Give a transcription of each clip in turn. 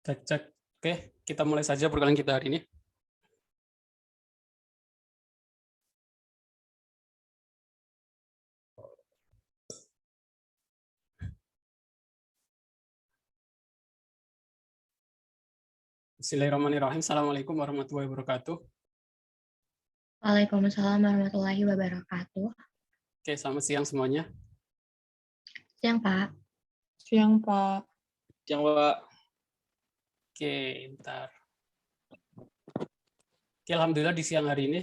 Cek, cek. Oke, kita mulai saja perkenalan kita hari ini. Bismillahirrahmanirrahim. Assalamualaikum warahmatullahi wabarakatuh. Waalaikumsalam warahmatullahi wabarakatuh. Oke, selamat siang semuanya. Siang, Pak. Siang, Pak. Siang, Pak. Oke, bentar. Oke, alhamdulillah di siang hari ini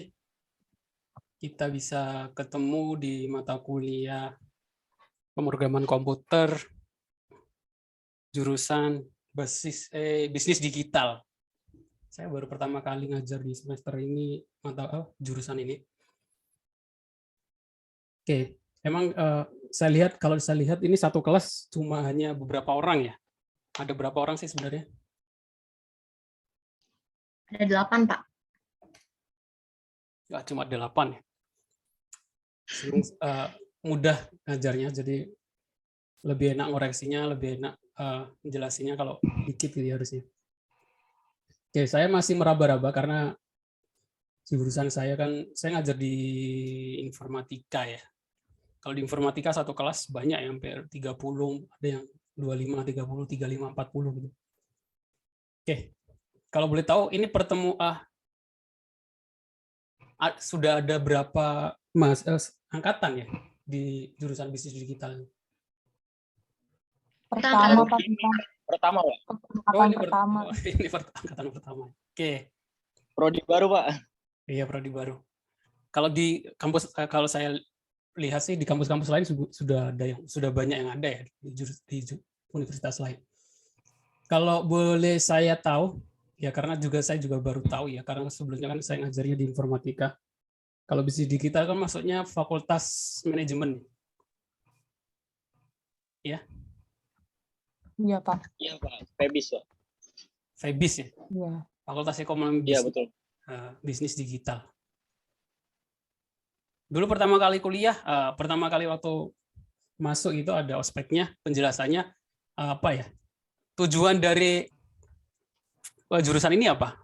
kita bisa ketemu di mata kuliah pemrograman komputer jurusan bisnis digital. Saya baru pertama kali ngajar di semester ini jurusan ini. Oke, emang kalau saya lihat ini satu kelas cuma hanya beberapa orang ya. Ada berapa orang sih sebenarnya? Ada 8, Pak. Ya, cuma 8 ya. Mudah ngajarnya, jadi lebih enak ngoreksinya, lebih enak menjelasinya kalau dikit gitu ya harusnya. Oke, saya masih meraba-raba karena jurusan saya ngajar di informatika ya. Kalau di informatika satu kelas banyak yang hampir 30, ada yang 25, 30, 35, 40 gitu. Oke. Kalau boleh tahu ini sudah ada berapa angkatan ya di jurusan bisnis digital? Pertama, Pak. Pertama, Pak. Ini angkatan pertama. Oke. Prodi baru, Pak. Iya, prodi baru. Kalau di kampus, kalau saya lihat sih di kampus-kampus lain sudah banyak yang ada ya di universitas lain. Kalau boleh saya tahu, ya karena saya juga baru tahu ya, karena sebelumnya kan saya ngajarnya di informatika. Kalau bisnis digital kan maksudnya fakultas manajemen. Ya? Iya, Pak. Iya, Pak. FEBIS, Pak. FEBIS ya? Iya. Fakultas Ekonomi Iya, betul. Bisnis Digital. Dulu pertama kali kuliah, pertama kali waktu masuk itu ada ospeknya, penjelasannya apa ya? Tujuan dari jurusan ini apa?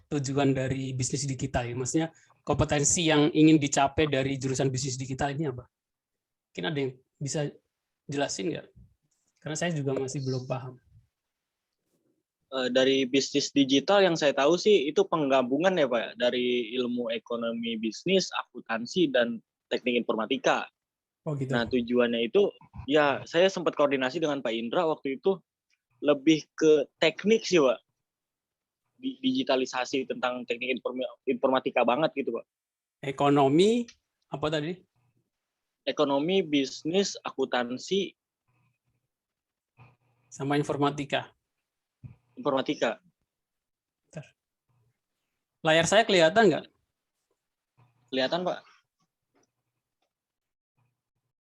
Tujuan dari bisnis digital ya, maksudnya kompetensi yang ingin dicapai dari jurusan bisnis digital ini apa? Mungkin ada yang bisa jelasin nggak? Karena saya juga masih belum paham. Dari bisnis digital yang saya tahu sih itu penggabungan ya, Pak, dari ilmu ekonomi bisnis, akuntansi, dan teknik informatika. Oh gitu. Nah, tujuannya itu, ya saya sempat koordinasi dengan Pak Indra waktu itu, lebih ke teknik sih, Pak. Digitalisasi tentang teknik informatika banget gitu, Pak. Ekonomi, apa tadi? Ekonomi, bisnis, akuntansi, sama informatika. Informatika. Layar saya kelihatan nggak? Kelihatan, Pak.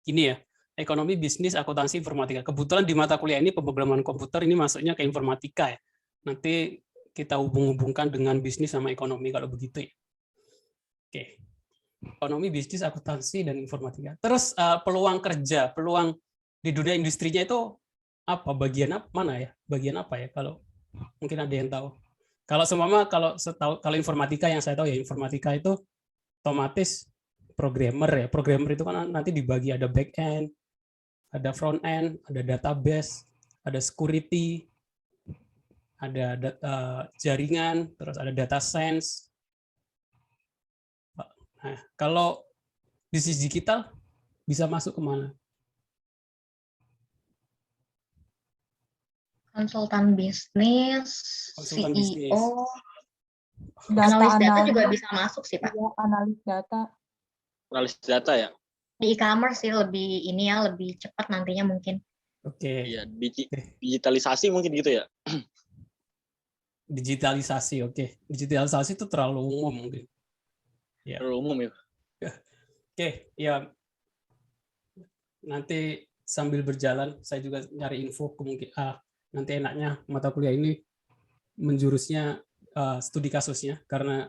Ini ya, ekonomi, bisnis, akuntansi, informatika. Kebetulan di mata kuliah ini pemrograman komputer ini masuknya ke informatika ya. Nanti kita hubung-hubungkan dengan bisnis sama ekonomi kalau begitu ya. Oke. Ekonomi, bisnis, akuntansi, dan informatika. Terus peluang kerja, peluang di dunia industrinya itu apa? Mana ya? Bagian apa ya? Kalau mungkin ada yang tahu. Kalau kalau informatika yang saya tahu ya, informatika itu otomatis programmer ya. Programmer itu kan nanti dibagi ada back end, ada front end, ada database, ada security, ada jaringan, terus ada data science. Nah, kalau bisnis digital bisa masuk kemana? Konsultan bisnis, Konsultan CEO, bisnis. analis data juga bisa masuk sih, Pak. Iya, analis data. Analis data ya. Di e-commerce sih lebih cepat nantinya mungkin. Oke. Iya, digitalisasi mungkin gitu ya. Digitalisasi, oke. Digitalisasi itu terlalu umum mungkin. Ya. Terlalu umum ya. Oke, ya. Nanti sambil berjalan saya juga nyari info nanti enaknya mata kuliah ini menjurusnya studi kasusnya, karena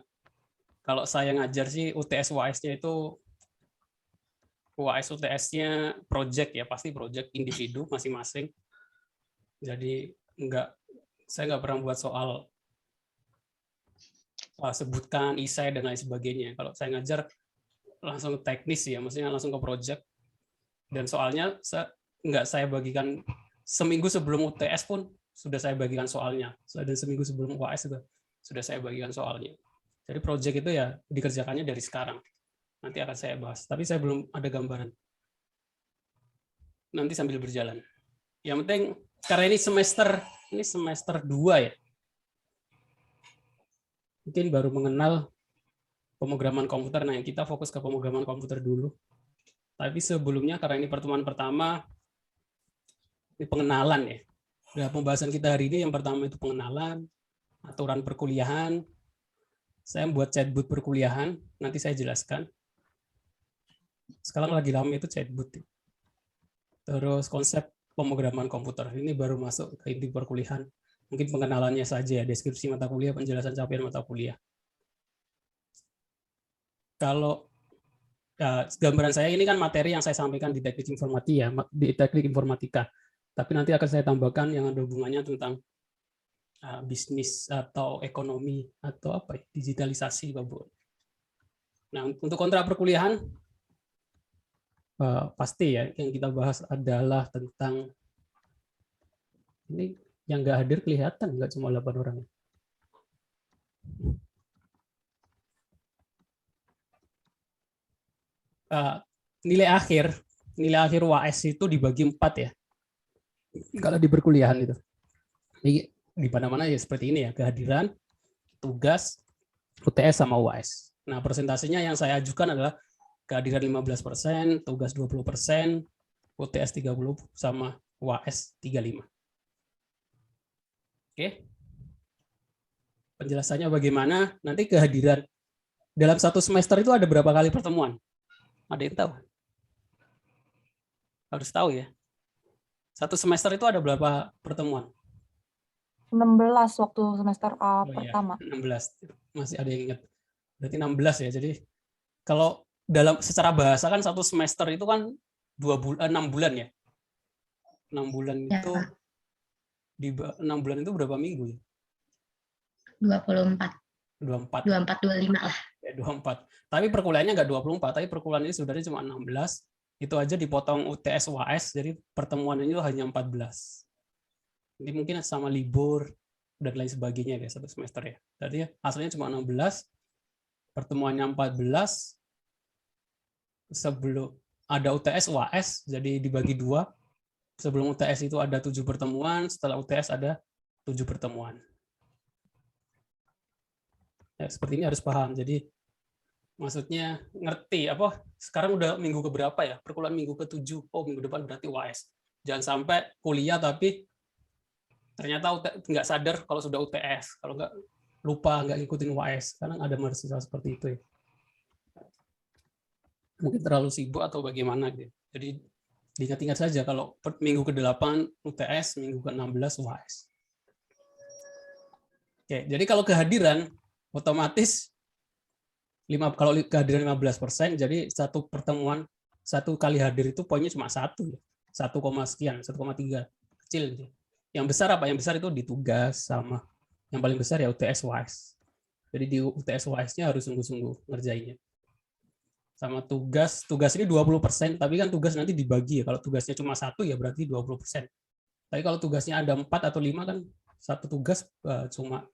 kalau saya ngajar sih UTS UAS-nya itu UAS UTS-nya project ya, pasti project individu masing-masing. Jadi Saya nggak pernah buat soal sebutkan isai dan lain sebagainya. Kalau saya ngajar langsung teknis ya, maksudnya langsung ke project. Dan soalnya nggak saya bagikan seminggu sebelum UTS pun sudah saya bagikan soalnya. Dan seminggu sebelum UAS juga sudah saya bagikan soalnya. Jadi project itu ya dikerjakannya dari sekarang. Nanti akan saya bahas. Tapi saya belum ada gambaran. Nanti sambil berjalan. Yang penting karena ini semester 2 ya. Mungkin baru mengenal pemrograman komputer. Nah, kita fokus ke pemrograman komputer dulu. Tapi sebelumnya karena ini pertemuan pertama, ini pengenalan ya. Nah, pembahasan kita hari ini yang pertama itu pengenalan, aturan perkuliahan. Saya buat chatbot perkuliahan, nanti saya jelaskan. Sekarang lagi ramai itu chatbot. Terus konsep pemrograman komputer, ini baru masuk ke inti perkuliahan. Mungkin pengenalannya saja ya, deskripsi mata kuliah, penjelasan capaian mata kuliah. Kalau gambaran saya ini kan materi yang saya sampaikan di teknik informatika ya, di teknik informatika. Tapi nanti akan saya tambahkan yang ada hubungannya tentang bisnis atau ekonomi atau apa ya, digitalisasi Bapak. Nah, untuk kontrak perkuliahan pasti ya yang kita bahas adalah tentang ini yang nggak hadir kelihatan nggak cuma 8 orang. Nilai akhir UAS itu dibagi 4 ya. Kalau di perkuliahan itu. Di mana-mana ya seperti ini ya, kehadiran, tugas, UTS sama UAS. Nah, persentasenya yang saya ajukan adalah kehadiran 15%, tugas 20%, UTS 30 sama UAS 35. Oke. Penjelasannya bagaimana? Nanti kehadiran dalam satu semester itu ada berapa kali pertemuan? Ada yang tahu? Harus tahu ya. Satu semester itu ada berapa pertemuan? 16 waktu semester Oh, A iya, pertama. 16. Masih ada yang ingat. Berarti 16 ya. Jadi kalau dalam secara bahasa kan satu semester itu kan 6 bulan ya. 6 bulan Ya, itu Pak. di 6 bulan itu berapa minggu ya? 24, 24. 25 lah. Ya, 24. Tapi perkuliahannya nggak 24, tapi perkuliahan ini sebenarnya cuma 16. Itu aja dipotong UTS UAS, jadi pertemuan ini hanya 14. Ini mungkin sama libur dan lain sebagainya ya satu semester ya. Jadi hasilnya cuma 16, pertemuannya 14, sebelum ada UTS UAS, jadi dibagi 2. Sebelum UTS itu ada 7 pertemuan, setelah UTS ada 7 pertemuan. Ya, seperti ini harus paham. Jadi maksudnya ngerti apa? Sekarang udah minggu keberapa ya? Perkuliahan minggu ke-7. Oh, minggu depan berarti UAS. Jangan sampai kuliah tapi ternyata nggak sadar kalau sudah UTS. Kalau nggak lupa, nggak ngikutin UAS. Kadang ada mahasiswa seperti itu ya. Mungkin terlalu sibuk atau bagaimana gitu. Jadi diingat-ingat saja kalau minggu ke-8 UTS, minggu ke-16 UAS. Oke, jadi kalau kehadiran otomatis kalau kehadiran 15%, jadi satu pertemuan, satu kali hadir itu poinnya cuma 1, 1, sekian, 1,3, kecil. Yang besar apa? Yang besar itu di tugas sama yang paling besar ya UTS UAS. Jadi di UTS UAS-nya harus sungguh-sungguh ngerjainnya. Sama tugas ini 20%, tapi kan tugas nanti dibagi ya. Kalau tugasnya cuma 1 ya berarti 20%. Tapi kalau tugasnya ada 4 atau 5 kan satu tugas cuma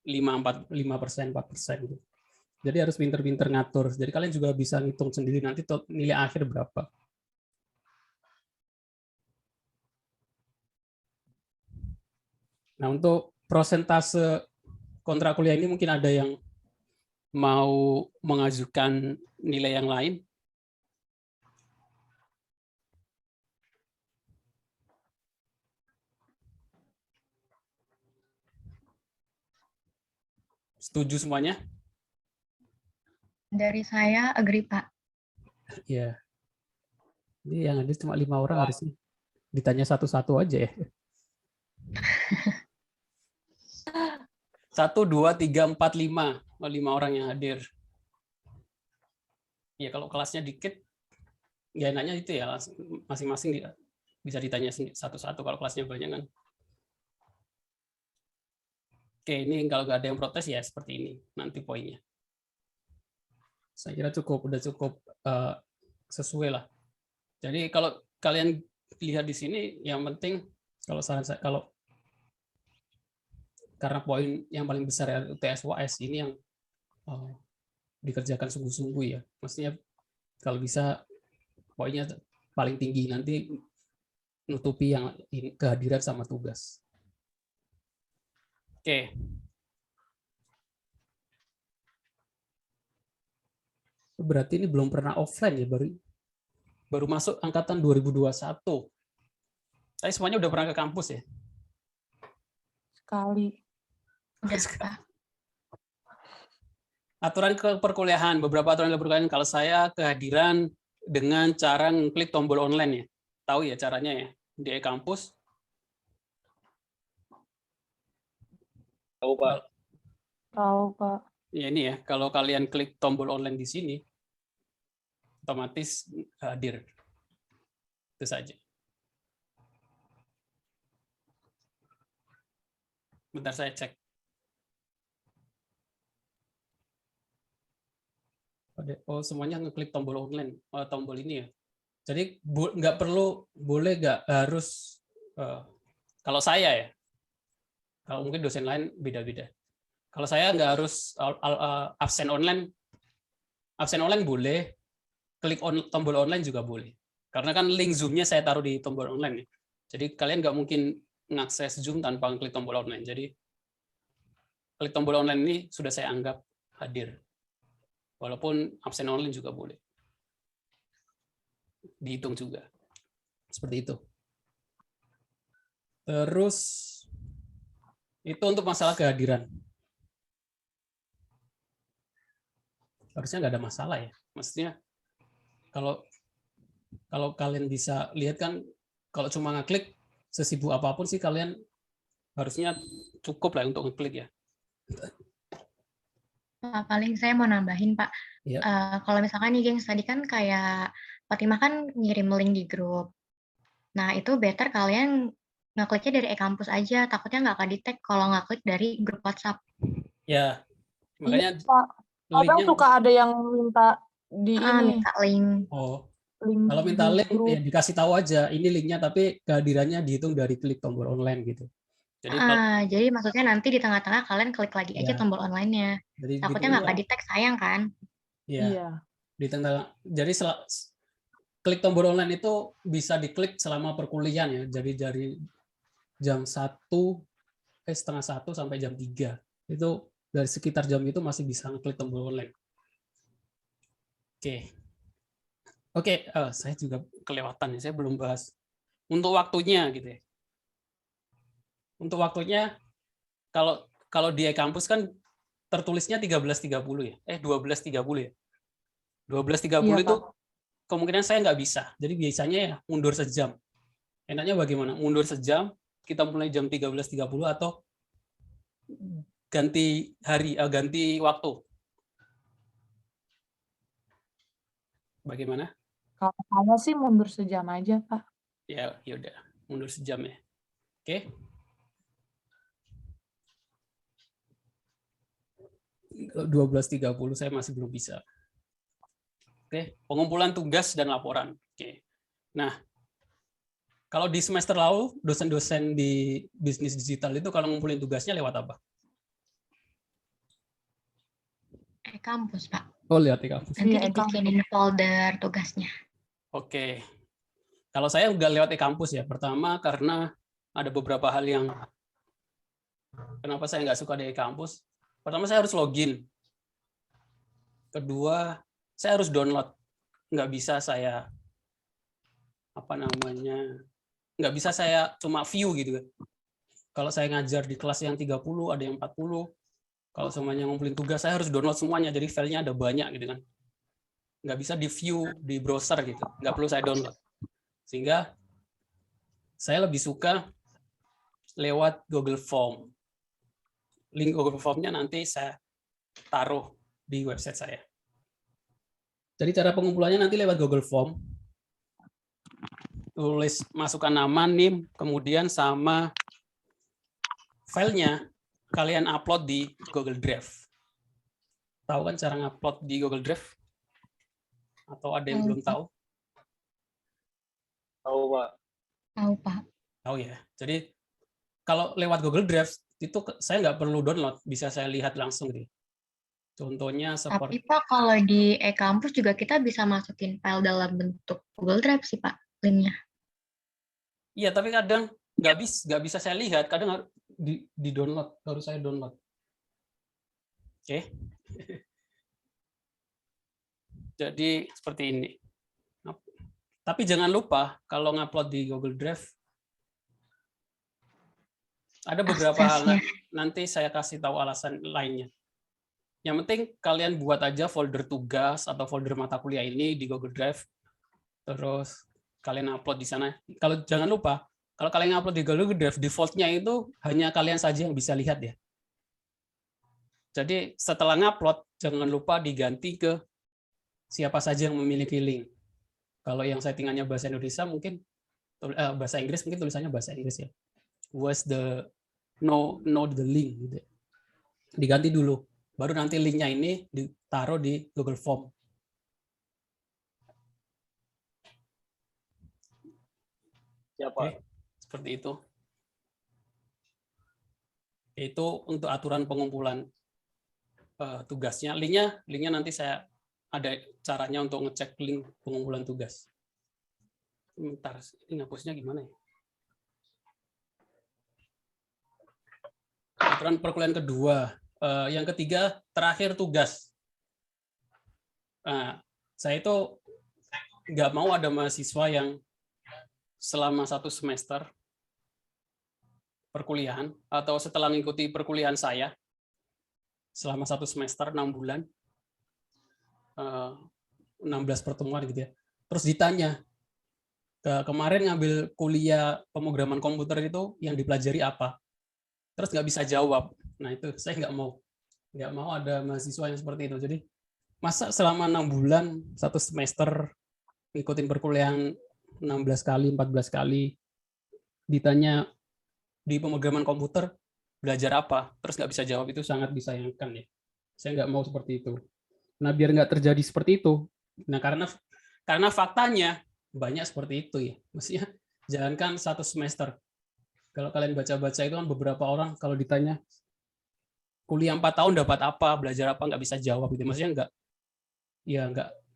5%, 4% gitu. Jadi harus pinter-pinter ngatur. Jadi kalian juga bisa ngitung sendiri nanti nilai akhir berapa. Nah, untuk prosentase kontrak kuliah ini mungkin ada yang mau mengajukan nilai yang lain. Setuju semuanya? Dari saya agree, Pak. Ya. Ini yang ada cuma 5 orang harusnya. Ditanya satu-satu aja ya. 1, 2, 3, 4, 5. 5 orang yang hadir. Ya kalau kelasnya dikit, ya nanya itu ya masing-masing bisa ditanya satu-satu. Kalau kelasnya banyak kan Oke, ini kalau nggak ada yang protes ya seperti ini nanti poinnya. Saya kira udah cukup sesuai lah. Jadi kalau kalian lihat di sini, yang penting kalau saran saya, karena poin yang paling besar UTS-UAS ini yang dikerjakan sungguh-sungguh ya. Maksudnya kalau bisa poinnya paling tinggi, nanti nutupi yang kehadiran sama tugas. Oke. Berarti ini belum pernah offline ya, baru masuk angkatan 2021. Tapi semuanya udah pernah ke kampus ya? Sekali. Udah, Pak. Aturan perkuliahan, beberapa aturan perkuliahan, kalau saya kehadiran dengan cara ngeklik tombol online ya. Tahu ya caranya ya, di e-kampus. Tahu, Pak. Tahu, Pak. Ya ini ya, kalau kalian klik tombol online di sini, otomatis hadir. Itu saja. Bentar saya cek. Oh, semuanya ngeklik tombol online, tombol ini ya. Jadi nggak perlu, boleh nggak harus, kalau saya ya, kalau mungkin dosen lain beda-beda. Kalau saya nggak harus absen online boleh, klik tombol online juga boleh. Karena kan link Zoom-nya saya taruh di tombol online. Jadi kalian nggak mungkin mengakses Zoom tanpa klik tombol online. Jadi klik tombol online ini sudah saya anggap hadir. Walaupun absen online juga boleh. Dihitung juga. Seperti itu. Terus itu untuk masalah kehadiran. Harusnya nggak ada masalah ya. Maksudnya kalau kalian bisa lihat kan, kalau cuma ngeklik sesibuk apapun sih kalian harusnya cukup lah untuk ngeklik ya. Pak, paling saya mau nambahin, Pak. Ya. Kalau misalkan nih, gengs, tadi kan kayak Fatimah kan ngirim link di grup. Nah, itu better kalian ngekliknya dari e-kampus aja. Takutnya nggak ke-detect kalau nggak klik dari grup WhatsApp. Ya, makanya Iya, Pak. Kadang linknya. suka ada yang minta di ini. Minta link. Oh, Link kalau minta di link grup. ya dikasih tahu aja ini linknya, tapi kehadirannya dihitung dari klik tombol online gitu. Jadi Jadi maksudnya nanti di tengah-tengah kalian klik lagi aja Ya. tombol online-nya. Jadi Takutnya nggak ke-detect, sayang kan? Iya. Di tengah. Jadi klik tombol online itu bisa diklik selama perkuliahan ya. Jadi dari jam 1 sampai jam 3. Itu dari sekitar jam itu masih bisa ngeklik tombol online. Oke, saya juga kelewatan ya. Saya belum bahas untuk waktunya gitu ya. Untuk waktunya kalau di e-kampus kan tertulisnya 13.30 ya. 12.30 ya. 12.30 Iya, itu Pak. kemungkinan saya nggak bisa. Jadi biasanya ya mundur sejam. Enaknya bagaimana? Mundur sejam, kita mulai jam 13.30 atau ganti hari, ganti waktu. Bagaimana? Kalau saya sih mundur sejam aja, Pak. Ya udah, mundur sejam ya. Oke. 12.30 saya masih belum bisa. Oke, pengumpulan tugas dan laporan. Oke. Nah, kalau di semester lalu dosen-dosen di bisnis digital itu kalau ngumpulin tugasnya lewat apa? E-kampus, Pak. Oh, lihat e-kampus. Nanti Iya, e-kampus. dibikinin folder tugasnya. Oke. Kalau saya nggak lewat e-kampus ya. Pertama karena ada beberapa hal yang kenapa saya nggak suka di e-kampus. Pertama saya harus login. Kedua saya harus download. Nggak bisa saya nggak bisa saya cuma view gitu kan. Kalau saya ngajar di kelas yang 30, ada yang 40. Kalau semuanya ngumpulin tugas, saya harus download semuanya. Jadi filenya ada banyak gitu kan. Nggak bisa di view di browser gitu. Nggak perlu saya download. Sehingga saya lebih suka lewat Google Form. Link Google Form-nya nanti saya taruh di website saya. Jadi cara pengumpulannya nanti lewat Google Form. Tulis masukkan nama, NIM, kemudian sama filenya kalian upload di Google Drive. Tahu kan cara ngupload di Google Drive? Atau ada yang belum tahu? Tahu, Pak. Tahu, Pak. Tahu ya. Jadi kalau lewat Google Drive itu saya nggak perlu download, bisa saya lihat langsung gitu. Contohnya Tapi seperti Pak, kalau di e-kampus juga kita bisa masukin file dalam bentuk Google Drive sih Pak, linknya. iya, tapi kadang nggak bisa saya lihat, kadang harus di download, harus saya download. Oke. Jadi seperti ini. Tapi jangan lupa kalau ngupload di Google Drive ada beberapa hal, Aksesnya. nanti saya kasih tahu alasan lainnya. Yang penting kalian buat aja folder tugas atau folder mata kuliah ini di Google Drive. Terus kalian upload di sana. Kalau jangan lupa, kalau kalian upload di Google Drive, default-nya itu hanya kalian saja yang bisa lihat ya. Jadi setelah ngupload, jangan lupa diganti ke siapa saja yang memiliki link. Kalau yang settingannya bahasa Indonesia mungkin bahasa Inggris, mungkin tulisannya bahasa Inggris ya. Was the know the link gitu. Diganti dulu. Baru nanti linknya ini ditaruh di Google Form. Siapa? Oke, seperti itu. Itu untuk aturan pengumpulan tugasnya. Linknya nanti saya ada caranya untuk ngecek link pengumpulan tugas. Bentar, ini ngapusnya gimana ya? Aturan perkuliahan kedua. Yang ketiga, terakhir tugas. Nah, saya itu nggak mau ada mahasiswa yang selama 1 semester perkuliahan atau setelah mengikuti perkuliahan saya selama 1 semester 6 bulan, 16 pertemuan gitu ya. Terus ditanya, kemarin ngambil kuliah pemrograman komputer itu yang dipelajari apa? Terus nggak bisa jawab. Nah itu saya nggak mau ada mahasiswa yang seperti itu. Jadi masa selama 6 bulan 1 semester ngikutin perkuliahan 16 kali, 14 kali, ditanya di pemrograman komputer belajar apa, terus nggak bisa jawab, itu sangat disayangkan ya. Saya nggak mau seperti itu. Nah biar nggak terjadi seperti itu, nah karena faktanya banyak seperti itu ya. Maksudnya jangankan 1 semester. Kalau kalian baca-baca itu kan beberapa orang kalau ditanya kuliah 4 tahun dapat apa, belajar apa, nggak bisa jawab gitu. Maksudnya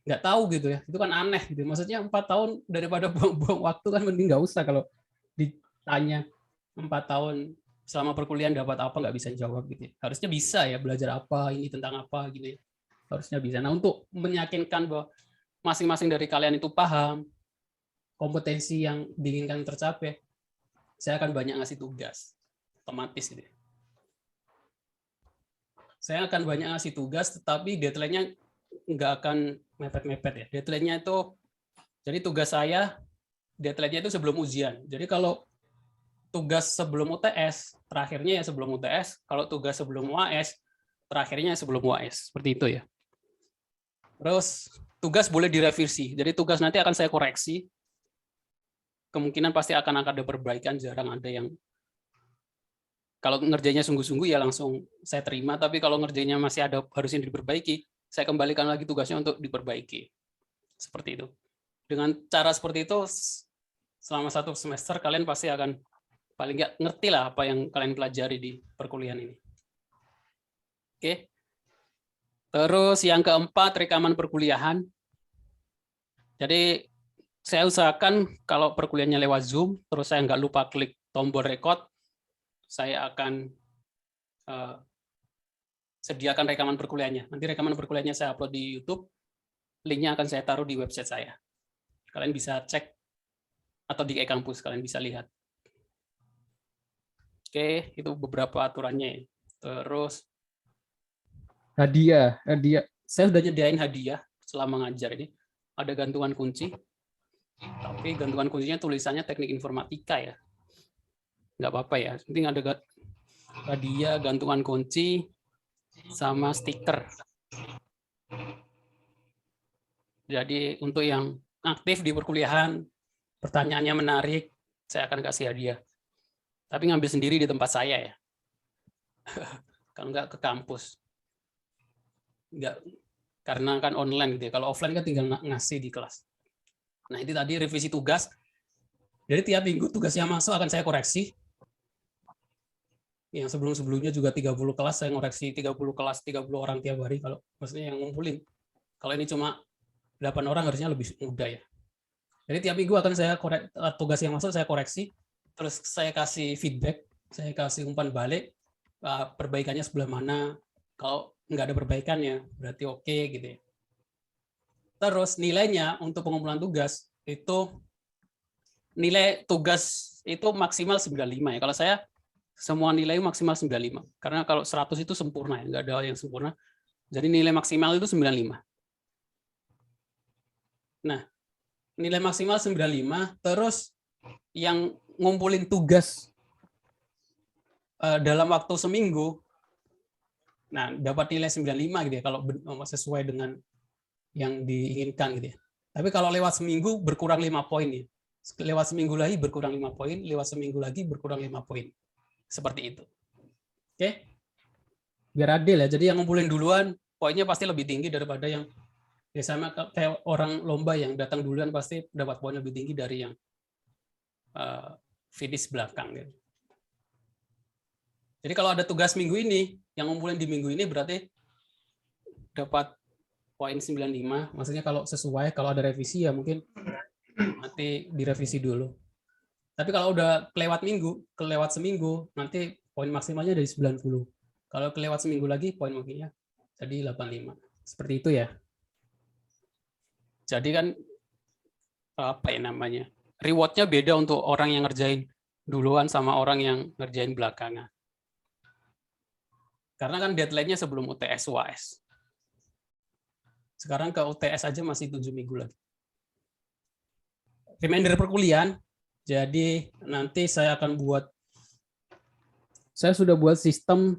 nggak tahu gitu ya. Itu kan aneh gitu. Maksudnya 4 tahun daripada buang-buang waktu kan mending nggak usah. Kalau ditanya 4 tahun selama perkuliahan dapat apa, nggak bisa jawab gitu ya. Harusnya bisa ya, belajar apa, ini tentang apa gitu ya. Harusnya bisa. Nah untuk meyakinkan bahwa masing-masing dari kalian itu paham kompetensi yang diinginkan tercapai, saya akan banyak ngasih tugas otomatis gitu. Saya akan banyak ngasih tugas, tetapi deadline-nya nggak akan mepet-mepet ya. Deadline-nya itu, jadi tugas saya deadline-nya itu sebelum ujian. Jadi kalau tugas sebelum UTS, terakhirnya ya sebelum UTS. Kalau tugas sebelum UAS, terakhirnya sebelum UAS. Seperti itu ya. Terus tugas boleh direvisi. Jadi tugas nanti akan saya koreksi. Kemungkinan pasti akan ada perbaikan, jarang ada yang kalau ngerjainnya sungguh-sungguh ya langsung saya terima, tapi kalau ngerjainnya masih ada harusnya diperbaiki, saya kembalikan lagi tugasnya untuk diperbaiki. Seperti itu. Dengan cara seperti itu, selama 1 semester kalian pasti akan paling nggak ngerti lah apa yang kalian pelajari di perkuliahan ini. Oke. Terus yang keempat, rekaman perkuliahan. Jadi saya usahakan kalau perkuliahannya lewat Zoom, terus saya nggak lupa klik tombol record, saya akan sediakan rekaman perkuliahannya. Nanti rekaman perkuliahannya saya upload di YouTube, linknya akan saya taruh di website saya. Kalian bisa cek, atau di e-kampus kalian bisa lihat. Oke, itu beberapa aturannya. Terus hadiah. Saya sudah nyediain hadiah selama ngajar ini. Ada gantungan kunci. Tapi gantungan kuncinya tulisannya teknik informatika ya. Nggak apa-apa ya. Penting ada hadiah, gantungan kunci, sama stiker. Jadi untuk yang aktif di perkuliahan, pertanyaannya menarik, saya akan kasih hadiah. Tapi ngambil sendiri di tempat saya ya. kalau nggak ke kampus. Nggak, karena kan online gitu ya. Kalau offline kan tinggal ngasih di kelas. Nah, itu tadi revisi tugas. Jadi tiap minggu tugas yang masuk akan saya koreksi. Yang sebelum-sebelumnya juga 30 kelas, saya ngoreksi 30 kelas, 30 orang tiap hari, kalau maksudnya yang ngumpulin. Kalau ini cuma 8 orang harusnya lebih mudah ya. Jadi tiap minggu akan saya tugas yang masuk saya koreksi, terus saya kasih feedback, saya kasih umpan balik, perbaikannya sebelah mana. Kalau nggak ada perbaikannya, berarti oke gitu ya. Terus nilainya untuk pengumpulan tugas, itu nilai tugas itu maksimal 95 ya. Kalau saya semua nilai maksimal 95. Karena kalau 100 itu sempurna ya, nggak ada yang sempurna. Jadi nilai maksimal itu 95. Nah, nilai maksimal 95, terus yang ngumpulin tugas dalam waktu seminggu, nah dapat nilai 95 gitu ya, kalau sesuai dengan yang diinginkan gitu ya. Tapi kalau lewat seminggu berkurang 5 poin ya. Lewat seminggu lagi berkurang 5 poin, lewat seminggu lagi berkurang 5 poin. Seperti itu. Oke? Biar adil ya. Jadi yang ngumpulin duluan poinnya pasti lebih tinggi daripada yang ya sama kayak orang lomba yang datang duluan pasti dapat poin lebih tinggi dari yang finish belakang gitu. Jadi kalau ada tugas minggu ini, yang ngumpulin di minggu ini berarti dapat poin 95. Maksudnya kalau sesuai, kalau ada revisi ya mungkin nanti direvisi dulu. Tapi kalau udah kelewat seminggu, nanti poin maksimalnya dari 90. Kalau kelewat seminggu lagi, poin maksimalnya jadi 85. Seperti itu ya. Jadi kan apa ya namanya? Reward-nya beda untuk orang yang ngerjain duluan sama orang yang ngerjain belakangan. Karena kan deadline-nya sebelum UTS UAS. Sekarang ke UTS aja masih 7 minggu lagi. Reminder perkuliahan. Jadi nanti saya sudah buat sistem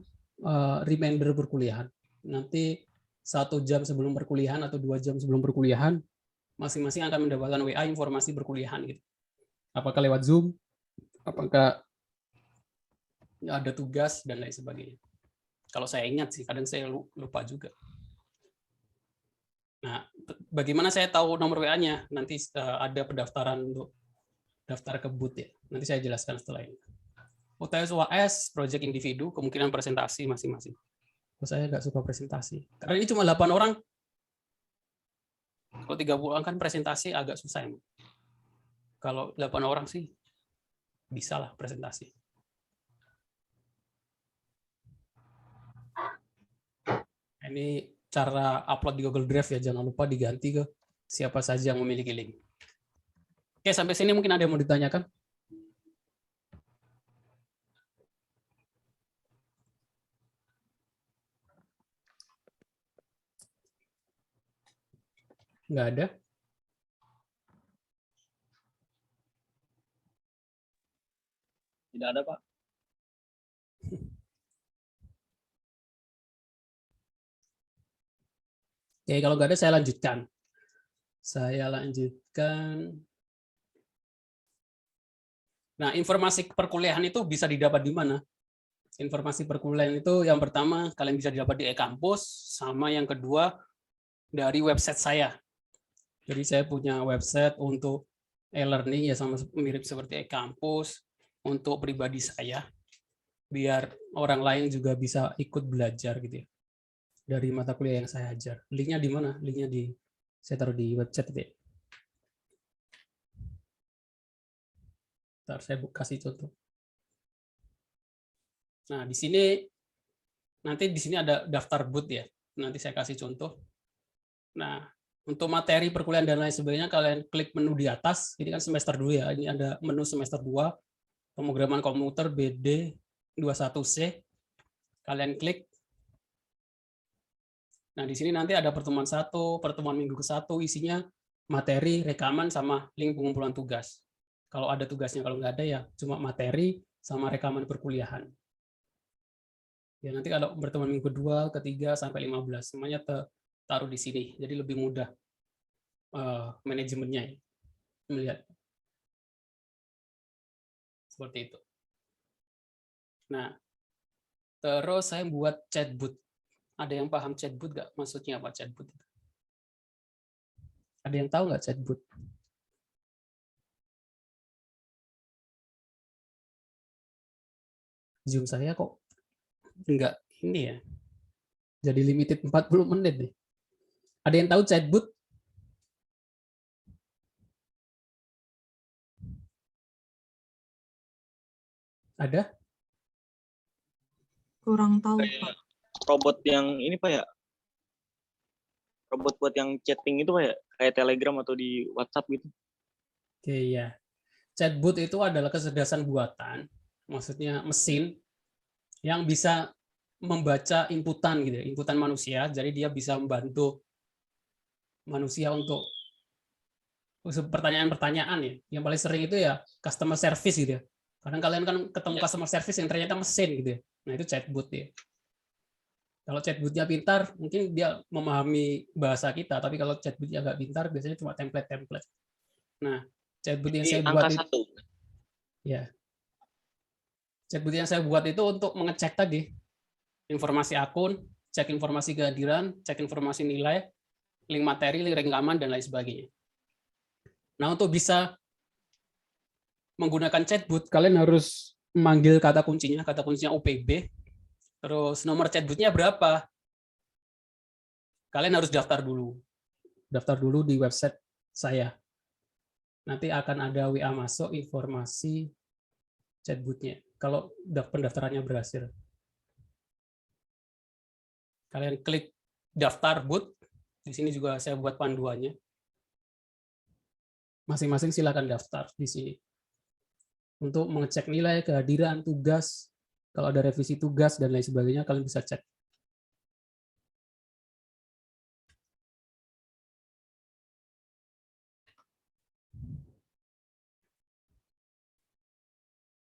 reminder perkuliahan. Nanti 1 jam sebelum perkuliahan atau 2 jam sebelum perkuliahan, masing-masing akan mendapatkan WA informasi perkuliahan gitu. Apakah lewat Zoom, apakah ada tugas dan lain sebagainya. Kalau saya ingat sih, kadang saya lupa juga. Nah, bagaimana saya tahu nomor WA-nya? Nanti ada pendaftaran untuk daftar kebut ya. Nanti saya jelaskan setelah ini. UTS UAS, project individu, kemungkinan presentasi masing-masing. Saya nggak suka presentasi. Karena ini cuma 8 orang. Kalau 30 orang kan presentasi agak susah. Emang. Kalau 8 orang sih, bisa lah presentasi. Ini cara upload di Google Drive ya, jangan lupa diganti ke siapa saja yang memiliki link. Oke, sampai sini mungkin ada yang mau ditanyakan? Nggak ada? Tidak ada, Pak. Oke, kalau nggak ada saya lanjutkan. Nah, informasi perkuliahan itu bisa didapat di mana? Informasi perkuliahan itu yang pertama kalian bisa didapat di e-kampus, sama yang kedua dari website saya. Jadi saya punya website untuk e-learning ya, sama mirip seperti e-kampus untuk pribadi saya, biar orang lain juga bisa ikut belajar gitu ya dari mata kuliah yang saya ajar. Linknya di mana? Linknya saya taruh di website ya. Ntar saya kasih contoh. Nah, di sini ada daftar boot ya. Nanti saya kasih contoh. Nah, untuk materi perkuliahan dan lain sebagainya kalian klik menu di atas. Ini kan semester 2 ya. Ini ada menu semester 2, pemrograman komputer BD 21C. Kalian klik. Nah, di sini nanti ada pertemuan 1, pertemuan minggu ke-1, isinya materi, rekaman, sama link pengumpulan tugas. Kalau ada tugasnya, kalau nggak ada ya cuma materi sama rekaman perkuliahan. Ya, nanti kalau pertemuan minggu kedua, ketiga, sampai 15, semuanya taruh di sini. Jadi lebih mudah manajemennya ya, melihat. Seperti itu. Nah, Terus saya buat chatbot. Ada yang paham chatbot nggak? Maksudnya apa chatbot? Ada yang tahu nggak chatbot? Zoom saya kok nggak ini ya. Jadi limited 40 menit nih. Ada yang tahu chatbot? Ada? Kurang tahu, Kayak Pak. robot yang ini Pak ya, robot buat yang chatting itu Pak ya, kayak Telegram atau di WhatsApp gitu. Oke ya. Chatbot itu adalah kecerdasan buatan, maksudnya mesin yang bisa membaca inputan gitu, inputan manusia. Jadi dia bisa membantu manusia untuk pertanyaan-pertanyaan ya. Yang paling sering itu ya customer service gitu ya. Kadang kalian kan ketemu customer service yang ternyata mesin gitu ya. Nah itu chatbot ya. Kalau chatbotnya pintar, mungkin dia memahami bahasa kita. Tapi kalau chatbotnya nggak pintar, biasanya cuma template-template. Nah, chatbot yang saya buat Angka 1. ya, chatbot yang saya buat itu untuk mengecek tadi informasi akun, cek informasi kehadiran, cek informasi nilai, link materi, link rekaman, dan lain sebagainya. Nah, untuk bisa menggunakan chatbot, kalian harus memanggil kata kuncinya OPB, terus nomor chatbotnya berapa. Kalian harus daftar dulu di website saya. Nanti akan ada WA masuk informasi chatbotnya, kalau pendaftarannya berhasil. Kalian klik daftar bot, di sini juga saya buat panduannya. Masing-masing silakan daftar di sini. Untuk mengecek nilai, kehadiran, tugas, kalau ada revisi tugas, dan lain sebagainya, kalian bisa cek.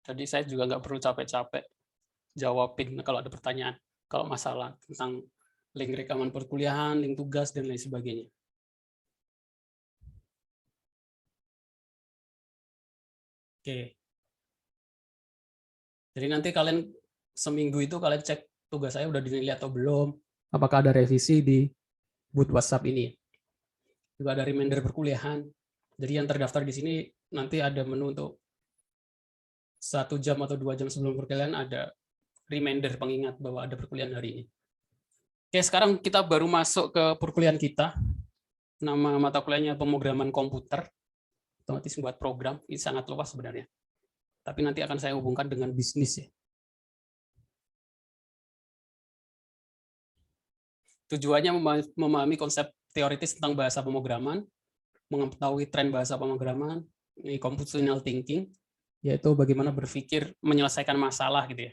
Jadi saya juga nggak perlu capek-capek jawabin kalau ada pertanyaan, kalau masalah tentang link rekaman perkuliahan, link tugas, dan lain sebagainya. Oke. Jadi nanti kalian seminggu itu kalian cek tugas saya udah dinilai atau belum, apakah ada revisi di booth WhatsApp ini. Juga ada reminder perkuliahan. Jadi yang terdaftar di sini nanti ada menu untuk 1 jam atau 2 jam sebelum perkuliahan ada reminder pengingat bahwa ada perkuliahan hari ini. Oke, sekarang kita baru masuk ke perkuliahan kita. Nama mata kuliahnya pemrograman komputer. Otomatis buat program, ini sangat luas sebenarnya. Tapi nanti akan saya hubungkan dengan bisnis ya. Tujuannya memahami konsep teoritis tentang bahasa pemrograman, mengetahui tren bahasa pemrograman, ini computational thinking, yaitu bagaimana berpikir menyelesaikan masalah gitu ya.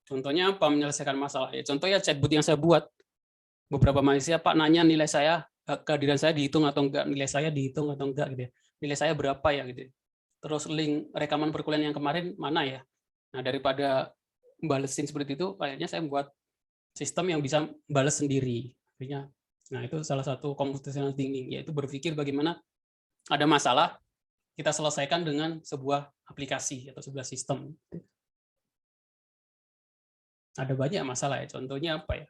Contohnya apa menyelesaikan masalah? Ya, contohnya chatbot yang saya buat. Beberapa mahasiswa Pak nanya nilai saya, kehadiran saya dihitung atau enggak, nilai saya dihitung atau enggak gitu ya. Nilai saya berapa ya gitu. Terus link rekaman perkuliahan yang kemarin mana ya? Nah, daripada balesin seperti itu, kayaknya saya membuat sistem yang bisa balas sendiri. Artinya, nah itu salah satu computational thinking, yaitu berpikir bagaimana ada masalah, kita selesaikan dengan sebuah aplikasi atau sebuah sistem. Ada banyak masalah ya, contohnya apa ya?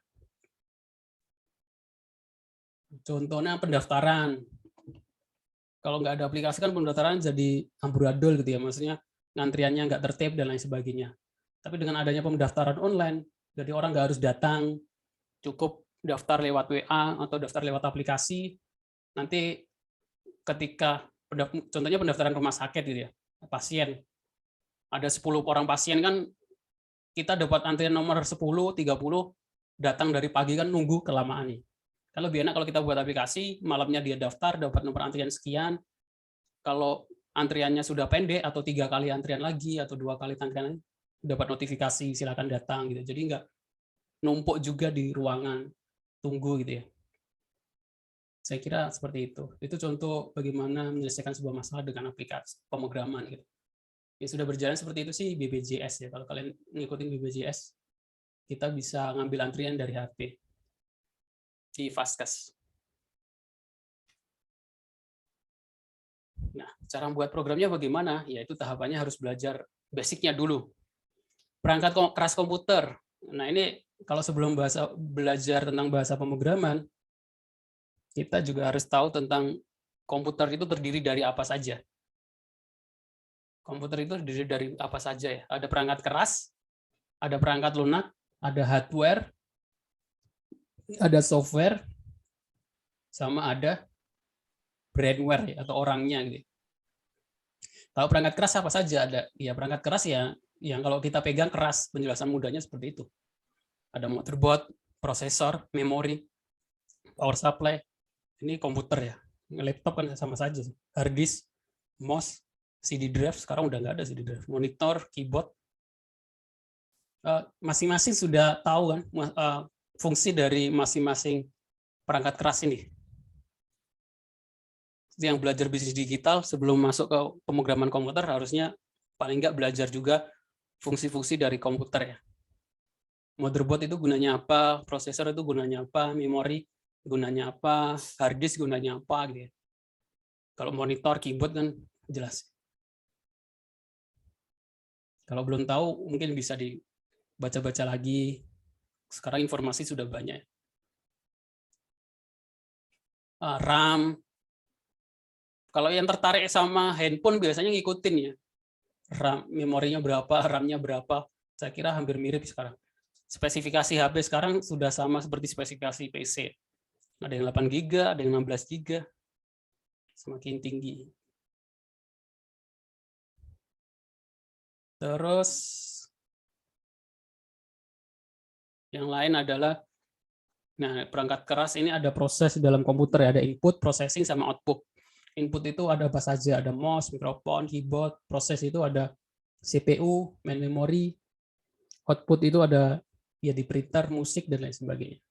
Contohnya pendaftaran. Kalau nggak ada aplikasi kan pendaftaran jadi amburadul gitu ya, maksudnya ngantriannya nggak tertib dan lain sebagainya. Tapi dengan adanya pendaftaran online, jadi orang nggak harus datang, cukup daftar lewat WA atau daftar lewat aplikasi. Nanti ketika contohnya pendaftaran rumah sakit gitu ya, pasien ada 10 orang pasien kan kita dapat antrian nomor 10, 30 datang dari pagi kan nunggu kelamaan nih. Kan lebih enak kalau kita buat aplikasi, malamnya dia daftar, dapat nomor antrian sekian. Kalau antriannya sudah pendek atau 3 kali antrian lagi atau 2 kali antrian lagi, dapat notifikasi silakan datang gitu. Jadi nggak numpuk juga di ruangan tunggu gitu ya. Saya kira seperti itu. Itu contoh bagaimana menyelesaikan sebuah masalah dengan aplikasi pemrograman gitu. Ya sudah berjalan seperti itu sih BPJS ya. Kalau kalian ngikutin BPJS, kita bisa ngambil antrian dari HP di Vaskes. Nah, cara membuat programnya bagaimana? Ya itu tahapannya harus belajar basicnya dulu. Perangkat keras komputer. Nah, ini kalau sebelum belajar tentang bahasa pemrograman, kita juga harus tahu tentang komputer itu terdiri dari apa saja. Komputer itu terdiri dari apa saja ya. Ada perangkat keras, ada perangkat lunak, ada hardware, ada software, sama ada brainware ya, atau orangnya gitu. Kalau perangkat keras apa saja ada? Ya perangkat keras ya yang kalau kita pegang keras, penjelasan mudahnya seperti itu. Ada motherboard, prosesor, memori, power supply. Ini komputer ya. Laptop kan sama saja. Hard disk, mouse, CD drive, sekarang udah nggak ada CD drive. Monitor, keyboard. Masing-masing sudah tahu kan fungsi dari masing-masing perangkat keras ini. Yang belajar bisnis digital sebelum masuk ke pemrograman komputer harusnya paling nggak belajar juga fungsi-fungsi dari komputer ya. Motherboard itu gunanya apa, prosesor itu gunanya apa, memori gunanya apa, hard disk gunanya apa gitu ya. Kalau monitor, keyboard kan jelas. Kalau belum tahu mungkin bisa dibaca-baca lagi. Sekarang informasi sudah banyak. RAM. Kalau yang tertarik sama handphone biasanya ngikutin ya. RAM, memorinya berapa, RAM-nya berapa. Saya kira hampir mirip sekarang. Spesifikasi HP sekarang sudah sama seperti spesifikasi PC. Ada yang 8 GB, ada yang 16 GB. Semakin tinggi. Terus yang lain adalah perangkat keras ini ada proses dalam komputer ya, ada input, processing sama output. Input itu ada apa saja, ada mouse, mikrofon, keyboard, proses itu ada CPU, main memory, output itu ada ya di printer, musik dan lain sebagainya.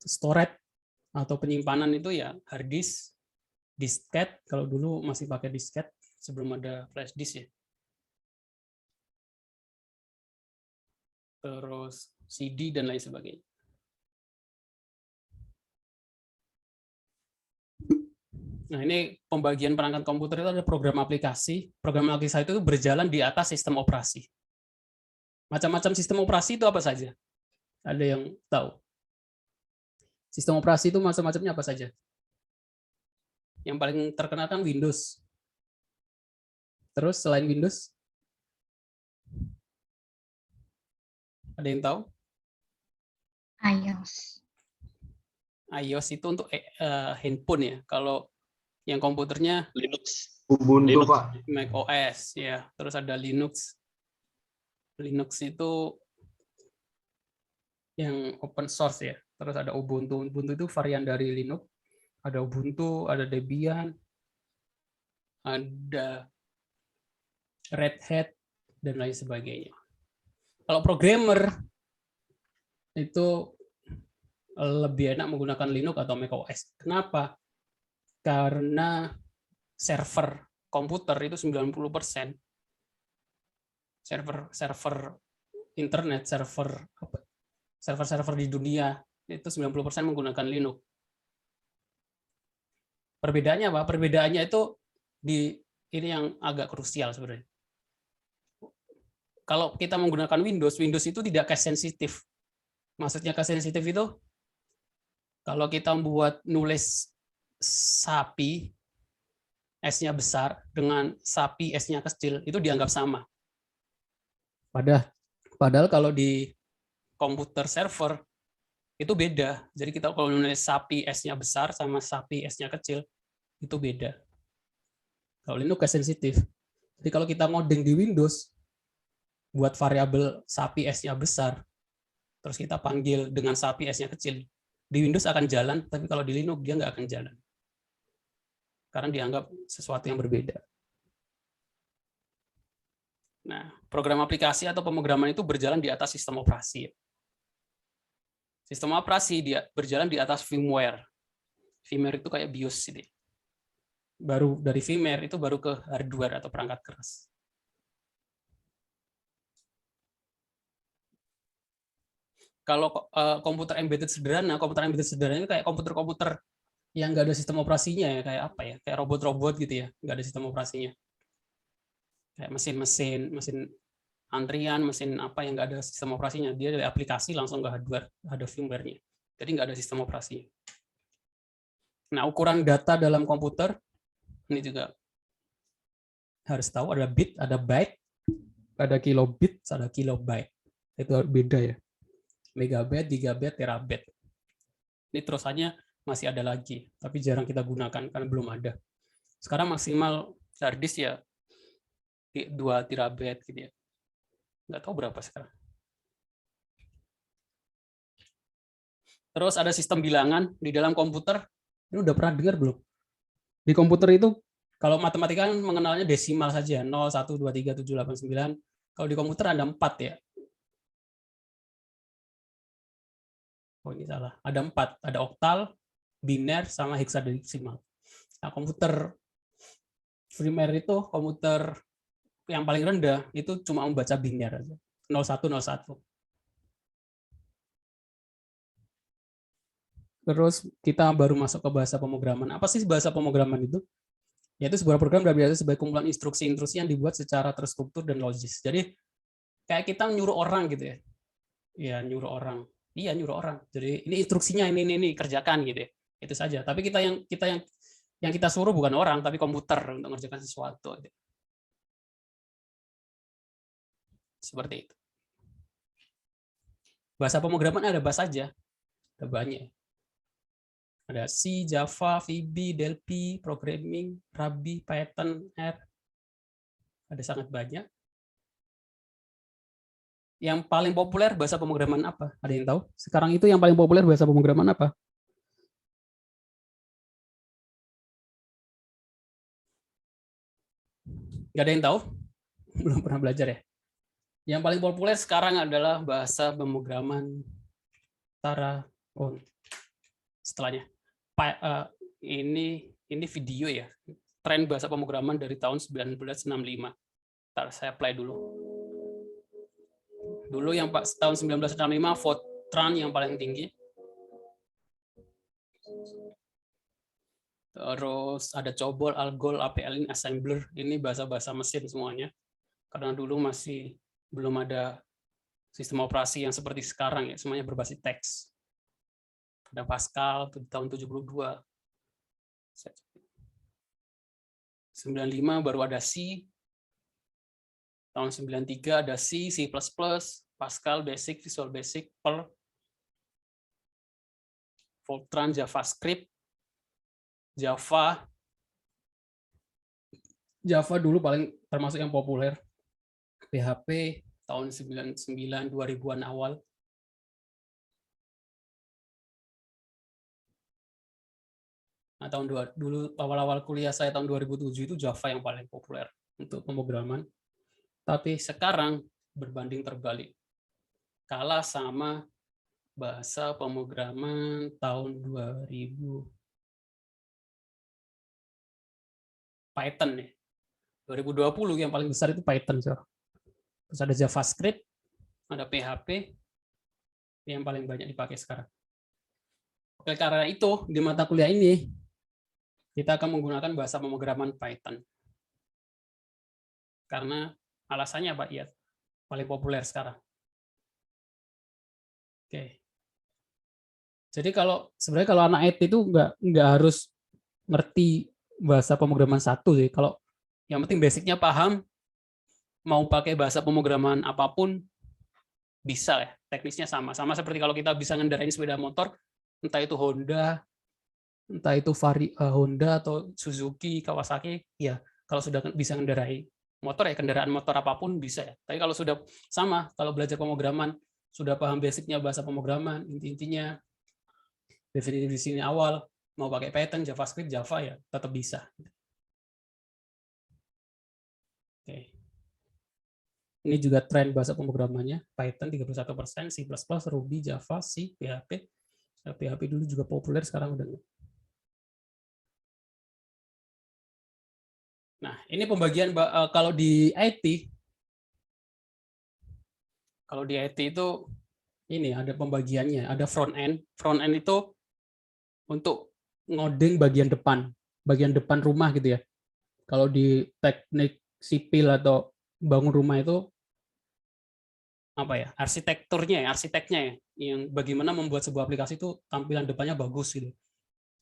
Storage atau penyimpanan itu ya hard disk, disket, kalau dulu masih pakai disket sebelum ada flash disk ya. Terus CD dan lain sebagainya. Nah, ini pembagian perangkat komputer itu ada program aplikasi. Program aplikasi itu berjalan di atas sistem operasi. Macam-macam sistem operasi itu apa saja? Ada yang tahu? Sistem operasi itu macam-macamnya apa saja? Yang paling terkenal kan Windows. Terus selain Windows? Ada yang tahu? iOS. iOS itu untuk handphone ya. Kalau yang komputernya Linux. Ubuntu, Pak. Mac OS ya. Terus ada Linux. Linux itu yang open source ya. Terus ada Ubuntu. Ubuntu itu varian dari Linux. Ada Ubuntu, ada Debian, ada Red Hat dan lain sebagainya. Kalau programmer itu lebih enak menggunakan Linux atau Mac OS. Kenapa? Karena server komputer itu 90% server internet, server di dunia itu 90% menggunakan Linux. Perbedaannya apa? Perbedaannya itu ini yang agak krusial sebenarnya. Kalau kita menggunakan Windows itu tidak cache sensitif. Maksudnya cache sensitif itu kalau kita buat nulis sapi S-nya besar dengan sapi S-nya kecil itu dianggap sama. Padahal kalau di komputer server itu beda. Jadi kita kalau nulis sapi S-nya besar sama sapi S-nya kecil itu beda. Kalau Linux cache sensitif. Jadi kalau kita ngoding di Windows buat variabel sapi S-nya besar, terus kita panggil dengan sapi S-nya kecil, di Windows akan jalan, tapi kalau di Linux dia nggak akan jalan. Karena dianggap sesuatu yang berbeda. Nah, program aplikasi atau pemrograman itu berjalan di atas sistem operasi. Sistem operasi dia berjalan di atas firmware. Firmware itu kayak BIOS gitu. Baru dari firmware itu baru ke hardware atau perangkat keras. Kalau komputer embedded sederhana itu kayak komputer-komputer yang nggak ada sistem operasinya ya, kayak apa ya, kayak robot-robot gitu ya, nggak ada sistem operasinya. Kayak mesin antrian, mesin apa yang nggak ada sistem operasinya. Dia dari aplikasi langsung ke hardware, ada firmware-nya. Jadi nggak ada sistem operasinya. Nah, ukuran data dalam komputer ini juga harus tahu, ada bit, ada byte, ada kilobit, ada kilobyte. Itu beda ya. Megabyte, gigabyte, terabyte. Ini terusannya masih ada lagi, tapi jarang kita gunakan karena belum ada. Sekarang maksimal hard disk ya 2 terabyte gitu ya. Nggak tahu berapa sekarang. Terus ada sistem bilangan di dalam komputer. Ini udah pernah dengar belum? Di komputer itu kalau matematika kan mengenalnya desimal saja, 0, 1, 2, 3, 7, 8, 9. Kalau di komputer ada 4 ya. Oh, ini salah. Ada 4, ada oktal, biner, sama heksadesimal. Nah, komputer firmware itu, komputer yang paling rendah itu cuma membaca biner aja. 0101. Terus kita baru masuk ke bahasa pemrograman. Apa sih bahasa pemrograman itu? Yaitu sebuah program biasa sebagai kumpulan instruksi-instruksi yang dibuat secara terstruktur dan logis. Jadi kayak kita nyuruh orang gitu ya. Ya, nyuruh orang. Iya, nyuruh orang. Jadi ini instruksinya ini kerjakan gitu ya. Itu saja. Tapi yang kita suruh bukan orang, tapi komputer untuk mengerjakan sesuatu. Gitu. Seperti itu. Bahasa pemrograman ada bahasa saja. Ada banyak. Ada C, Java, VB, Delphi, Programming, Ruby, Python, R. Ada sangat banyak. Yang paling populer bahasa pemrograman apa? Ada yang tahu? Sekarang itu yang paling populer bahasa pemrograman apa? Nggak ada yang tahu? Belum pernah belajar ya? Yang paling populer sekarang adalah bahasa pemrograman Taragon. Setelahnya. Ini video ya. Tren bahasa pemrograman dari tahun 1965. Ntar saya play dulu. Dulu yang tahun 1965 Fortran yang paling tinggi. Terus ada COBOL, ALGOL, APL, assembler. Ini bahasa-bahasa mesin semuanya. Karena dulu masih belum ada sistem operasi yang seperti sekarang ya, semuanya berbasis teks. Ada Pascal tahun 72. 95 baru ada C. Tahun 93 ada C, C++, Pascal, Basic, Visual Basic, Perl, Fortran, JavaScript, Java. Java dulu paling termasuk yang populer. PHP tahun 99 2000-an awal. Nah, dulu awal-awal kuliah saya tahun 2007 itu Java yang paling populer untuk pemrograman. Tapi sekarang berbanding terbalik. Kalah sama bahasa pemrograman tahun 2000 Python nih. 2020 yang paling besar itu Python. Terus ada JavaScript, ada PHP yang paling banyak dipakai sekarang. Oke, karena itu di mata kuliah ini kita akan menggunakan bahasa pemrograman Python. Karena alasannya apa? Ya, paling populer sekarang. Oke. Jadi sebenarnya kalau anak IT itu nggak harus ngerti bahasa pemrograman satu sih. Kalau yang penting basicnya paham, mau pakai bahasa pemrograman apapun bisa ya. Teknisnya sama seperti kalau kita bisa ngendarain sepeda motor, entah itu Honda, entah itu Honda atau Suzuki, Kawasaki, ya kalau sudah bisa ngendarai motor ya kendaraan motor apapun bisa ya. Tapi kalau sudah sama, kalau belajar pemrograman sudah paham basicnya bahasa pemrograman, intinya definisi awal, mau pakai Python, JavaScript, Java ya tetap bisa. Oke. Ini juga tren bahasa pemrogramannya, Python 31%, C++, Ruby, Java, C, PHP. PHP dulu juga populer, sekarang udah enggak. Nah, ini pembagian kalau di IT. Kalau di IT itu ini ada pembagiannya, ada front end. Front end itu untuk ngoding bagian depan rumah gitu ya. Kalau di teknik sipil atau bangun rumah itu apa ya, arsiteknya ya, yang bagaimana membuat sebuah aplikasi itu tampilan depannya bagus gitu.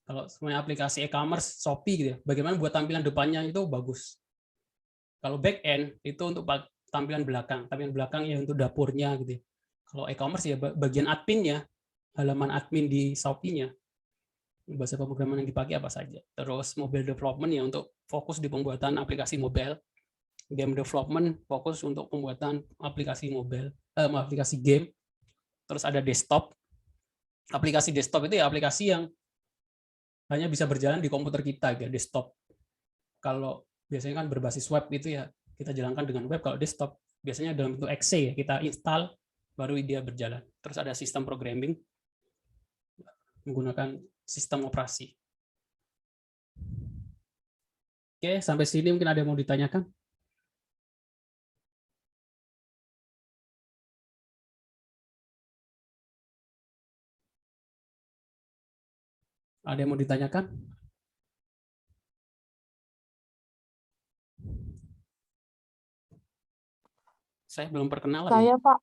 Kalau semuanya aplikasi e-commerce, Shopee gitu ya, bagaimana buat tampilan depannya itu bagus. Kalau back end itu untuk tampilan belakang ya untuk dapurnya gitu ya. Kalau e-commerce ya bagian adminnya, halaman admin di Shopee-nya. Bahasa pemrograman yang dipakai apa saja. Terus mobile development ya untuk fokus di pembuatan aplikasi mobile. Game development fokus untuk pembuatan aplikasi mobile, aplikasi game. Terus ada desktop. Aplikasi desktop itu ya aplikasi yang hanya bisa berjalan di komputer kita, ya, desktop. Kalau biasanya kan berbasis web itu ya kita jalankan dengan web. Kalau desktop biasanya dalam bentuk exe ya, kita install baru dia berjalan. Terus ada sistem programming menggunakan sistem operasi. Oke, sampai sini mungkin ada yang mau ditanyakan? Ada yang mau ditanyakan? Saya belum perkenalan. Saya, Pak.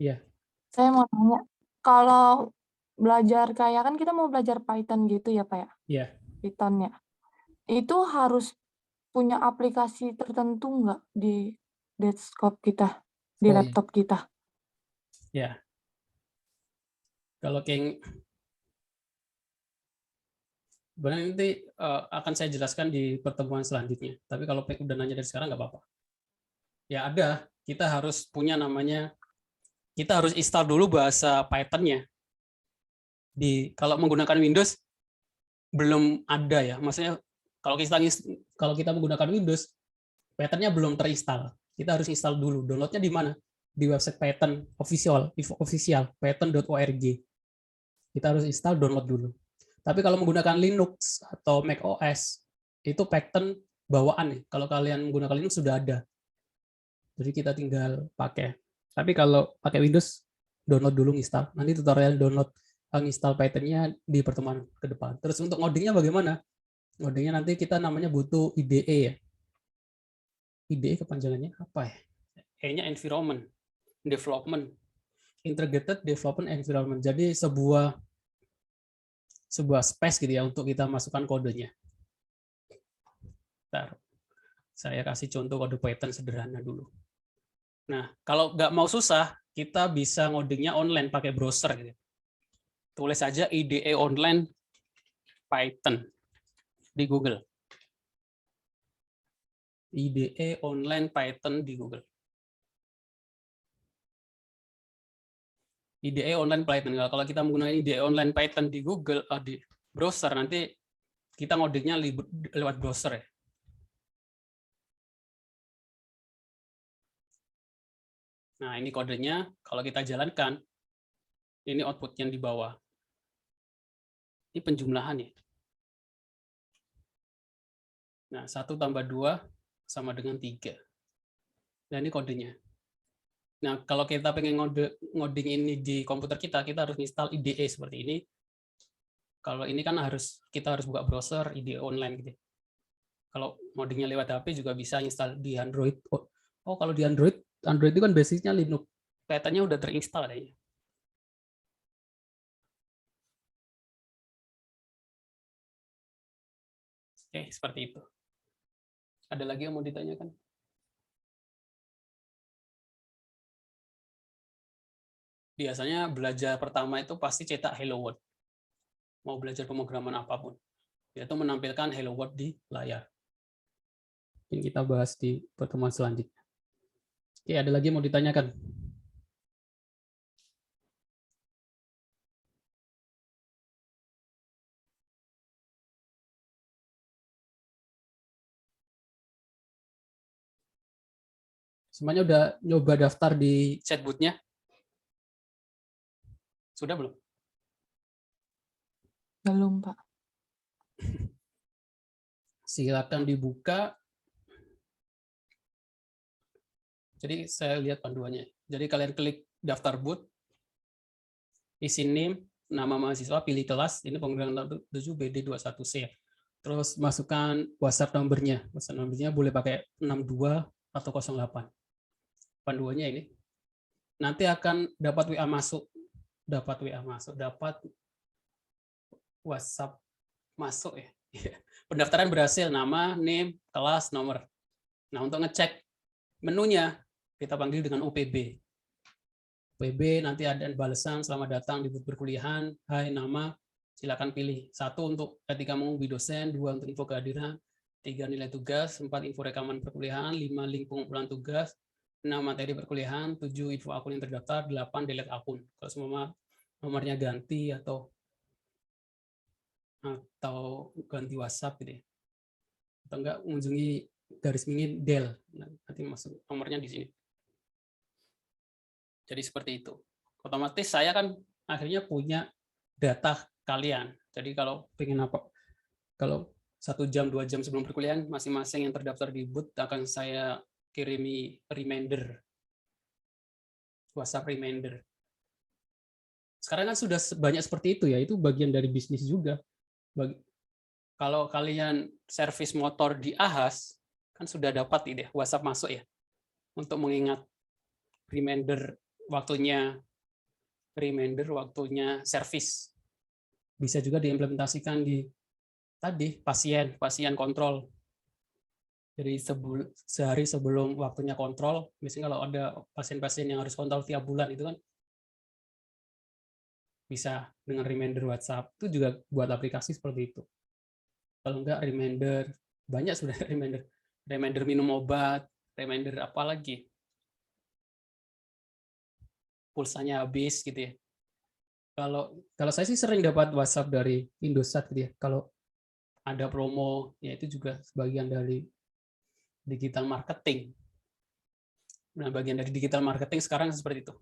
Iya. Saya mau tanya, kalau belajar kayak kan kita mau belajar Python gitu ya, Pak ya? Iya. Python-nya. Itu harus punya aplikasi tertentu nggak di desktop kita, di laptop kita? Ya. Kalau kayak sebenarnya nanti akan saya jelaskan di pertemuan selanjutnya. Tapi kalau Pak udah nanya dari sekarang nggak apa-apa. Ya ada, kita harus punya namanya, kita harus install dulu bahasa Python-nya. Kalau menggunakan Windows belum ada ya. Maksudnya kalau kita menggunakan Windows, Python-nya belum terinstall. Kita harus install dulu. Download-nya di mana? Di website Python official python.org. Kita harus install, download dulu. Tapi kalau menggunakan Linux atau Mac OS, itu Python bawaan nih. Kalau kalian menggunakan Linux sudah ada. Jadi kita tinggal pakai. Tapi kalau pakai Windows, download dulu, install. Nanti tutorial download install Python-nya di pertemuan ke depan. Terus untuk ngodingnya bagaimana? Ngodingnya nanti kita namanya butuh IDE ya. IDE kepanjangannya apa ya? E-nya environment, development, integrated development environment. Jadi sebuah space gitu ya untuk kita masukkan kodenya. Bentar. Saya kasih contoh kode Python sederhana dulu. Nah, kalau nggak mau susah, kita bisa ngodingnya online pakai browser gitu. Tulis saja IDE online Python di Google. IDE online Python di Google. IDE online Python. Kalau kita menggunakan IDE online Python di Google, di browser, nanti kita ngodingnya lewat browser ya. Nah, ini kodenya. Kalau kita jalankan, ini output yang di bawah. Ini penjumlahan ya. Nah, 1 tambah 2 sama dengan 3. Nah, ini kodenya. Nah, kalau kita pengen ngoding ini di komputer kita harus install IDE seperti ini. Kalau ini kan kita harus buka browser IDE online gitu. Kalau ngodingnya lewat HP juga bisa install di Android. Oh, kalau di Android itu kan basisnya Linux. Python-nya udah terinstall kayaknya. Oke, seperti itu. Ada lagi yang mau ditanyakan? Biasanya belajar pertama itu pasti cetak Hello World. Mau belajar pemrograman apapun. Yaitu menampilkan Hello World di layar. Ini kita bahas di pertemuan selanjutnya. Oke, ada lagi yang mau ditanyakan? Semuanya udah nyoba daftar di chatbot-nya? Sudah belum? Belum, Pak. Silakan dibuka. Jadi saya lihat panduannya. Jadi kalian klik daftar bot, isi name, nama mahasiswa, pilih kelas, ini pemrograman 7 BD21C. Terus masukkan WhatsApp nomornya. WhatsApp nomornya boleh pakai 62 atau 08. Panduannya ini. nanti akan dapat WA masuk, dapat WhatsApp masuk ya. Pendaftaran berhasil, nama, name, kelas, nomor. Nah, untuk ngecek menunya kita panggil dengan OPB. OPB nanti ada balasan selamat datang di perkuliahan, hai nama, silakan pilih. 1 untuk ketika menghubungi dosen, 2 untuk info kehadiran, 3 nilai tugas, 4 info rekaman perkuliahan, 5 link pengumpulan tugas, 6 materi perkuliahan, 7 info akun yang terdaftar, 8 delete akun. Kalau semua nomornya ganti atau ganti WhatsApp gitu ya. Atau enggak mengunjungi garis miring Del. Nanti masuk nomornya di sini. Jadi seperti itu. Otomatis saya kan akhirnya punya data kalian. Jadi kalau pengen apa, kalau 1 jam, 2 jam sebelum perkuliahan, masing-masing yang terdaftar di booth akan saya kirimi reminder, WhatsApp reminder. Sekarang kan sudah banyak seperti itu ya, itu bagian dari bisnis juga. Kalau kalian servis motor di Ahas, kan sudah dapat ide WhatsApp masuk ya, untuk mengingat reminder waktunya servis. Bisa juga diimplementasikan di tadi pasien kontrol. Jadi sehari sebelum waktunya kontrol, misalnya kalau ada pasien-pasien yang harus kontrol tiap bulan itu kan bisa dengan reminder WhatsApp. Itu juga buat aplikasi seperti itu. Kalau enggak reminder, banyak sudah reminder minum obat, reminder apa lagi, pulsanya habis gitu ya. Kalau saya sih sering dapat WhatsApp dari Indosat gitu ya. Kalau ada promo, ya itu juga sebagian dari digital marketing. Nah, bagian dari digital marketing sekarang seperti itu.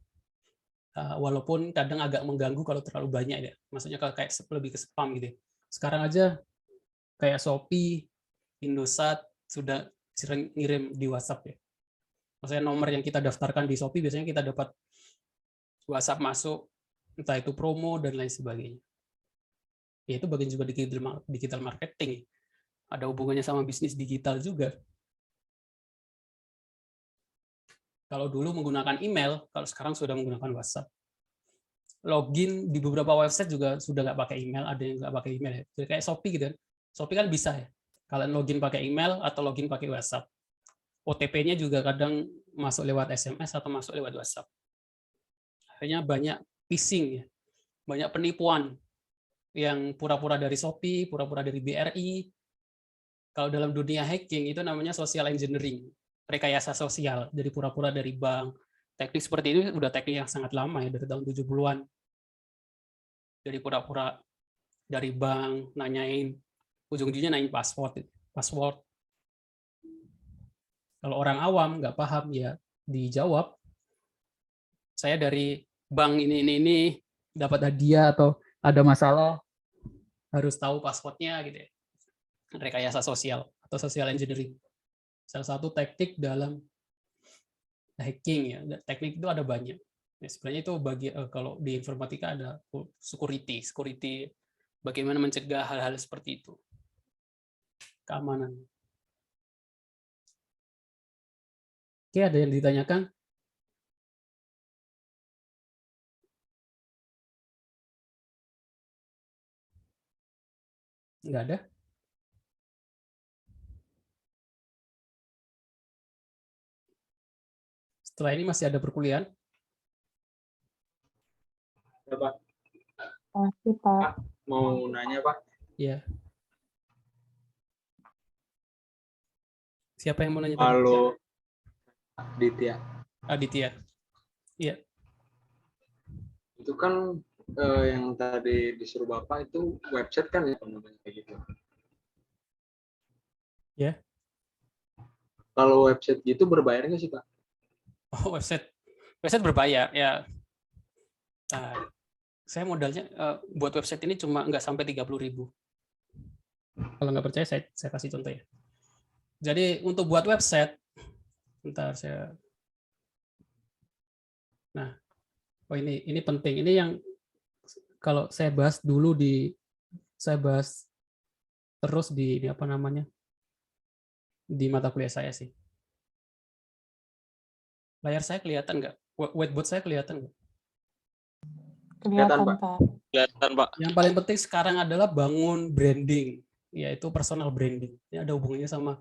Walaupun kadang agak mengganggu kalau terlalu banyak ya. Maksudnya kalau kayak lebih ke spam gitu ya. Sekarang aja kayak Shopee, Indosat sudah sering ngirim di WhatsApp ya. Maksudnya nomor yang kita daftarkan di Shopee biasanya kita dapat WhatsApp masuk, entah itu promo dan lain sebagainya. Ya itu bagian juga digital marketing. Ada hubungannya sama bisnis digital juga. Kalau dulu menggunakan email, kalau sekarang sudah menggunakan WhatsApp. Login di beberapa website juga sudah nggak pakai email, ada yang nggak pakai email. Jadi kayak Shopee gitu kan. Shopee kan bisa ya. Kalian login pakai email atau login pakai WhatsApp. OTP-nya juga kadang masuk lewat SMS atau masuk lewat WhatsApp. Akhirnya banyak phishing ya. Banyak penipuan yang pura-pura dari Shopee, pura-pura dari BRI. Kalau dalam dunia hacking itu namanya social engineering, rekayasa sosial. Jadi pura-pura dari bank. Teknik seperti ini udah teknik yang sangat lama ya, dari tahun 70-an. Jadi pura-pura dari bank, nanyain, ujung-ujungnya nanyain password. Kalau orang awam nggak paham ya dijawab, saya dari bank ini dapat hadiah atau ada masalah, harus tahu passwordnya gitu ya. Rekayasa sosial atau social engineering. Salah satu teknik dalam hacking ya. Teknik itu ada banyak. Ya, sebenarnya itu kalau di informatika ada security, bagaimana mencegah hal-hal seperti itu. Keamanan. Oke, ada yang ditanyakan? Enggak ada? Setelah ini masih ada perkuliahan? Ya, Pak. Masih, Pak. Mau nanya, Pak? Iya. Siapa yang mau nanya? Halo, Aditya. Aditya. Iya. Itu kan yang tadi disuruh Bapak itu website kan ya, namanya kayak gitu. Ya. Kalau website gitu berbayar nggak sih, Pak? Oh, website berbayar ya. Saya modalnya buat website ini cuma nggak sampai 30.000. Kalau nggak percaya saya kasih contoh ya. Jadi untuk buat website, bentar saya. Nah, oh ini penting. Ini yang kalau saya bahas terus di apa namanya, di mata kuliah saya sih. Layar saya kelihatan nggak? Whiteboard saya kelihatan nggak? Kelihatan, Pak. Pak. Kelihatan, Pak. Yang paling penting sekarang adalah bangun branding, yaitu personal branding. Ini ada hubungannya sama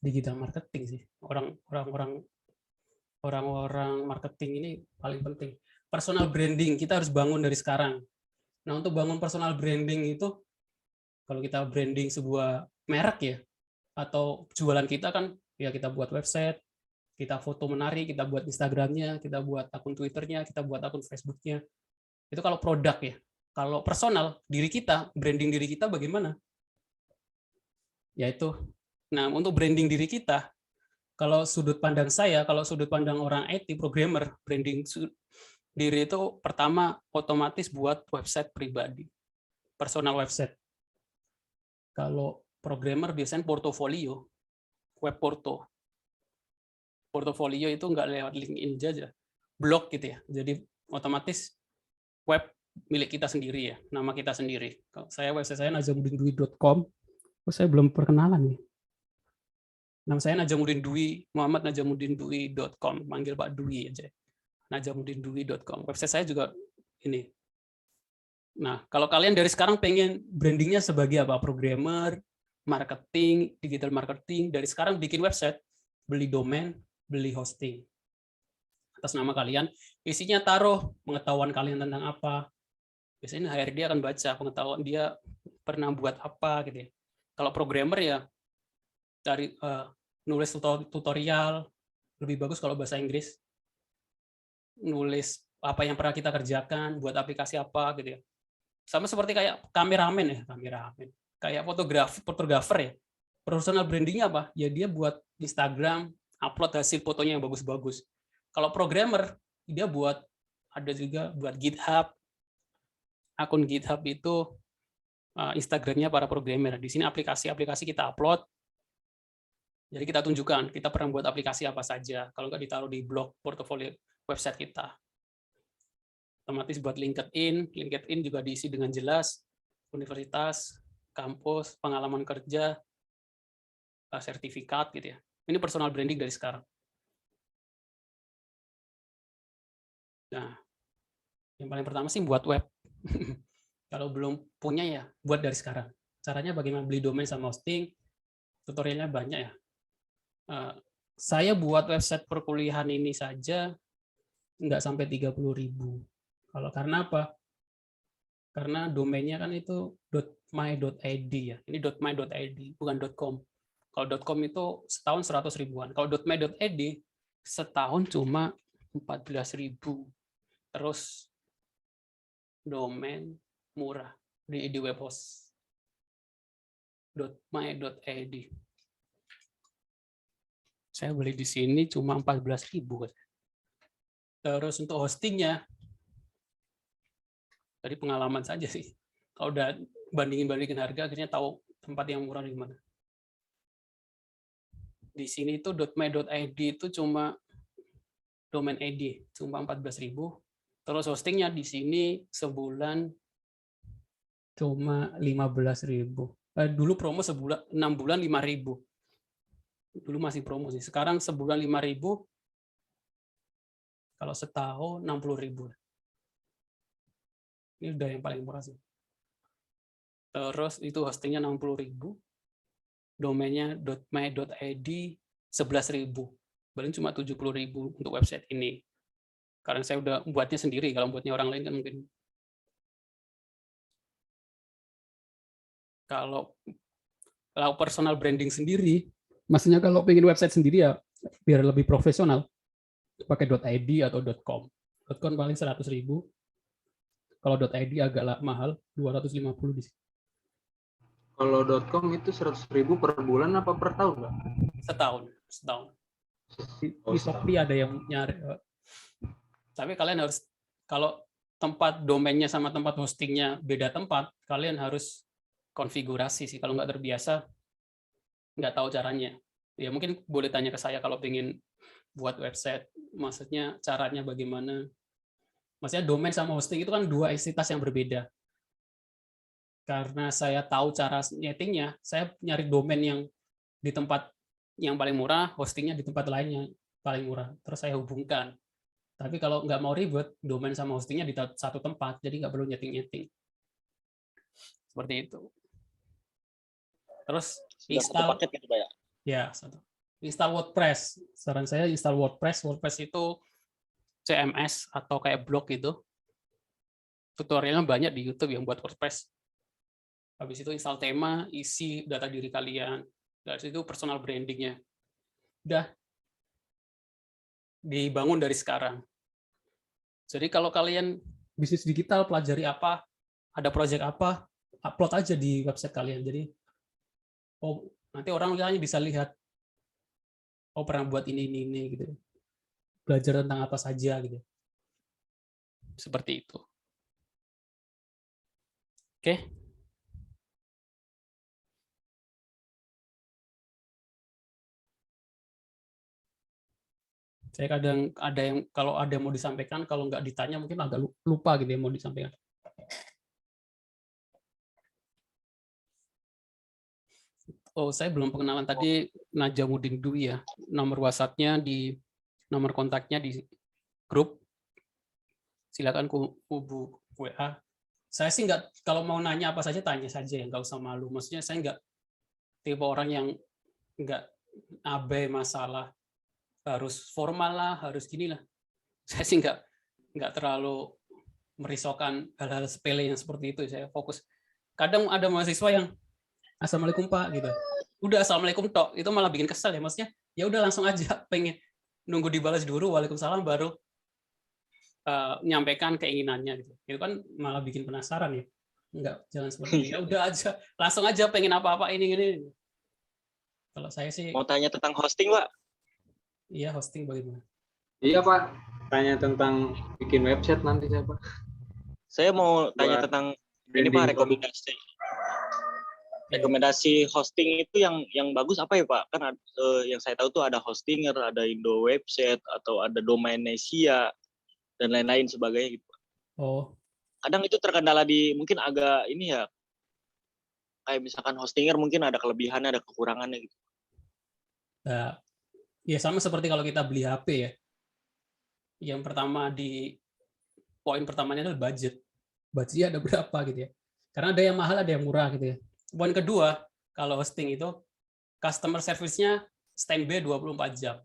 digital marketing sih. Orang-orang marketing ini paling penting. Personal branding kita harus bangun dari sekarang. Nah, untuk bangun personal branding itu, kalau kita branding sebuah merek ya, atau jualan kita kan, ya kita buat website, kita foto menarik, kita buat Instagramnya, kita buat akun Twitternya, kita buat akun Facebooknya. Itu kalau produk ya. Kalau personal, diri kita, branding diri kita bagaimana? Yaitu, nah untuk branding diri kita, kalau sudut pandang saya, kalau sudut pandang orang IT, programmer, branding diri itu pertama otomatis buat website pribadi, personal website. Kalau programmer biasanya portofolio, web portofolio itu nggak lewat LinkedIn aja, blog gitu ya. Jadi otomatis web milik kita sendiri ya, nama kita sendiri. Website saya najamudindwi.com. Saya belum perkenalan nih. Nama saya Najamuddin Dwi, muhammadnajamudindwi.com, manggil Pak Dwi aja. najamudindwi.com. Website saya juga ini. Nah, kalau kalian dari sekarang pengen brandingnya sebagai apa? Programmer, marketing, digital marketing, dari sekarang bikin website, beli domain, beli hosting. Atas nama kalian, isinya taruh pengetahuan kalian tentang apa. Biasanya HRD akan baca pengetahuan dia pernah buat apa gitu ya. Kalau programmer ya dari nulis tutorial, lebih bagus kalau bahasa Inggris. Nulis apa yang pernah kita kerjakan, buat aplikasi apa gitu ya. Sama seperti kayak kameramen. Kayak fotografer ya. Personal brandingnya apa? Ya dia buat Instagram, upload hasil fotonya yang bagus-bagus. Kalau programmer, dia ada juga buat GitHub. Akun GitHub itu Instagramnya para programmer. Di sini aplikasi-aplikasi kita upload. Jadi kita tunjukkan, kita pernah buat aplikasi apa saja. Kalau nggak ditaruh di blog, portofolio website kita. Otomatis buat LinkedIn juga diisi dengan jelas, universitas, kampus, pengalaman kerja, sertifikat gitu ya. Ini personal branding dari sekarang. Nah, yang paling pertama sih buat web. Kalau belum punya ya, buat dari sekarang. Caranya bagaimana beli domain sama hosting, tutorialnya banyak ya. Saya buat website perkuliahan ini saja nggak sampai 30.000. Kalau karena apa? Karena domainnya kan itu .my.id ya. Ini .my.id bukan .com. Kalau .com itu setahun 100 ribuan. Kalau .my.id setahun cuma 14.000. Terus domain murah di webhost .my.id. Saya beli di sini cuma 14.000. Terus untuk hostingnya, dari pengalaman saja sih. Kalau udah bandingin harga, akhirnya tahu tempat yang murah di mana. Di sini itu .my.id itu cuma domain ID, cuma 14.000. Terus hostingnya di sini sebulan cuma 15.000. Dulu promo sebulan 6 bulan 5.000. Dulu masih promo sih. Sekarang sebulan 5.000. Kalau setahun 60.000. Ini udah yang paling murah sih. Terus itu hostingnya 60.000. Domainnya .my.id 11.000. Paling cuma 70.000 untuk website ini. Karena saya udah buatnya sendiri. Kalau buatnya orang lain kan mungkin. Kalau personal branding sendiri, maksudnya kalau pengen website sendiri ya biar lebih profesional, pakai .id atau .com. .com paling 100.000. Kalau .id agak mahal, 250 di sini. Kalau .com itu 100.000 per bulan apa per tahun, Pak? Setahun. Di Shopee ada yang nyari. Tapi kalian harus, kalau tempat domainnya sama tempat hostingnya beda tempat, kalian harus konfigurasi sih. Kalau nggak terbiasa, nggak tahu caranya. Ya mungkin boleh tanya ke saya kalau pengen buat website. Maksudnya caranya bagaimana. Maksudnya domain sama hosting itu kan dua entitas yang berbeda. karena saya tahu cara nyetingnya, saya nyari domain yang di tempat yang paling murah, hostingnya di tempat lain yang paling murah. Terus saya hubungkan. Tapi kalau nggak mau ribet, domain sama hostingnya di satu tempat, jadi nggak perlu nyeting-nyeting. Seperti itu. Terus Sudah satu install, paket gitu Pak ya. ya satu. Install WordPress. Saran saya install WordPress. WordPress itu CMS atau kayak blog gitu. Tutorialnya banyak di YouTube yang buat WordPress. Habis itu install tema, isi data diri kalian. Dari situ personal brandingnya. Udah dibangun dari sekarang. Jadi kalau kalian bisnis digital, pelajari apa, ada project apa, upload aja di website kalian. Jadi nanti orang hanya bisa lihat, pernah buat ini gitu. Belajar tentang apa saja gitu. Seperti itu. Oke. Saya kadang ada yang kalau ada yang mau disampaikan, kalau nggak ditanya mungkin agak lupa gitu yang mau disampaikan. Saya belum pengenalan tadi Najamuddin Dwi ya. Nomor WhatsApp-nya nomor kontaknya di grup. Silakan hubung WA. Saya sih nggak, kalau mau nanya apa saja tanya saja ya, nggak usah malu. Maksudnya saya nggak tipe orang yang nggak abai masalah. Harus formal lah, harus gini lah. Saya sih nggak terlalu merisaukan hal-hal sepele yang seperti itu. Saya fokus. Kadang ada mahasiswa yang Assalamualaikum Pak gitu. Udah Assalamualaikum tok, itu malah bikin kesel ya. Maksudnya ya udah langsung aja, pengen nunggu dibalas dulu Waalaikumsalam baru menyampaikan keinginannya gitu. Itu kan malah bikin penasaran ya. Enggak, jangan seperti itu. Ya udah aja, langsung aja pengen apa-apa ini. Kalau saya sih Mau tanya tentang hosting Pak? iya, hosting bagaimana? Iya Pak, tanya tentang bikin website nanti saya Pak. Saya mau tanya Buat tentang ini Pak, branding. rekomendasi hosting itu yang bagus apa ya Pak? Kan yang saya tahu tuh ada Hostinger, ada Indo Website, atau ada Domainnesia dan lain-lain sebagainya gitu. Oh, Kadang itu terkendala di mungkin agak ini ya, kayak misalkan Hostinger mungkin ada kelebihannya, ada kekurangannya gitu. nah, ya sama seperti kalau kita beli HP ya. Yang pertama poin pertamanya adalah budget. Budgetnya ada berapa gitu ya. Karena ada yang mahal, ada yang murah gitu ya. Poin kedua, kalau hosting itu customer service-nya standby 24 jam.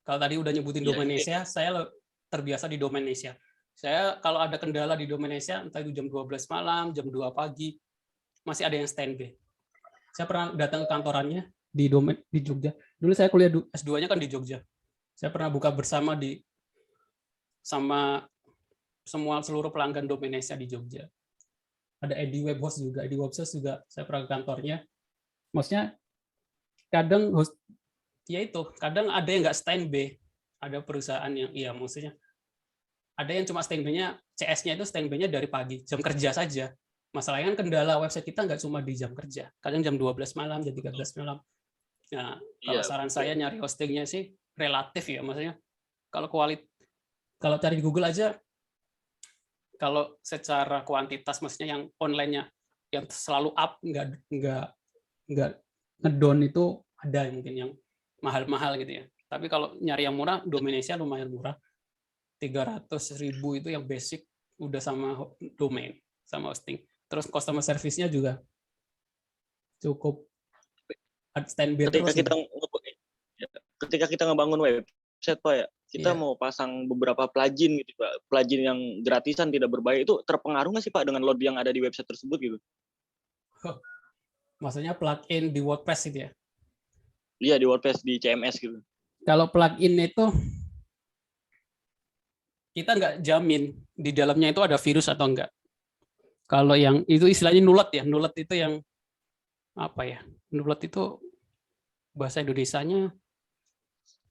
Kalau tadi udah nyebutin Domainnesia, saya terbiasa di Domainnesia. Saya kalau ada kendala di Domainnesia, entah itu jam 12 malam, jam 2 pagi, masih ada yang standby. Saya pernah datang ke kantorannya di Jogja. Dulu saya kuliah S2-nya kan di Jogja. Saya pernah buka bersama sama seluruh pelanggan Domainnesia di Jogja. Ada Edi Webhost juga, Edi Webhost juga saya pernah ke kantornya. Maksudnya kadang kadang ada yang nggak standby. Ada perusahaan yang maksudnya ada yang cuma standby-nya, CS-nya itu standby-nya dari pagi, jam kerja saja. Masalahnya kan kendala website kita nggak cuma di jam kerja, kadang jam 12 malam, jam 13 malam. Nah, kalau saran saya nyari hostingnya sih relatif ya, maksudnya kalau cari di Google aja, kalau secara kuantitas maksudnya yang online-nya yang selalu up, nggak ngedown itu ada mungkin yang mahal-mahal gitu ya. Tapi kalau nyari yang murah, Domainnesia lumayan murah. 300.000 itu yang basic, udah sama domain, sama hosting. Terus customer service-nya juga cukup standby terus. Ketika kita ngebangun website Pak ya, kita mau pasang beberapa plugin gitu Pak, plugin yang gratisan tidak berbayar, itu terpengaruh nggak sih Pak dengan load yang ada di website tersebut gitu? Maksudnya plugin di WordPress gitu ya? Iya, di WordPress, di CMS gitu. Kalau plugin itu kita nggak jamin di dalamnya itu ada virus atau enggak. Kalau yang itu istilahnya nulet ya, nulet itu yang apa ya? Nulet itu bahasa Indonesianya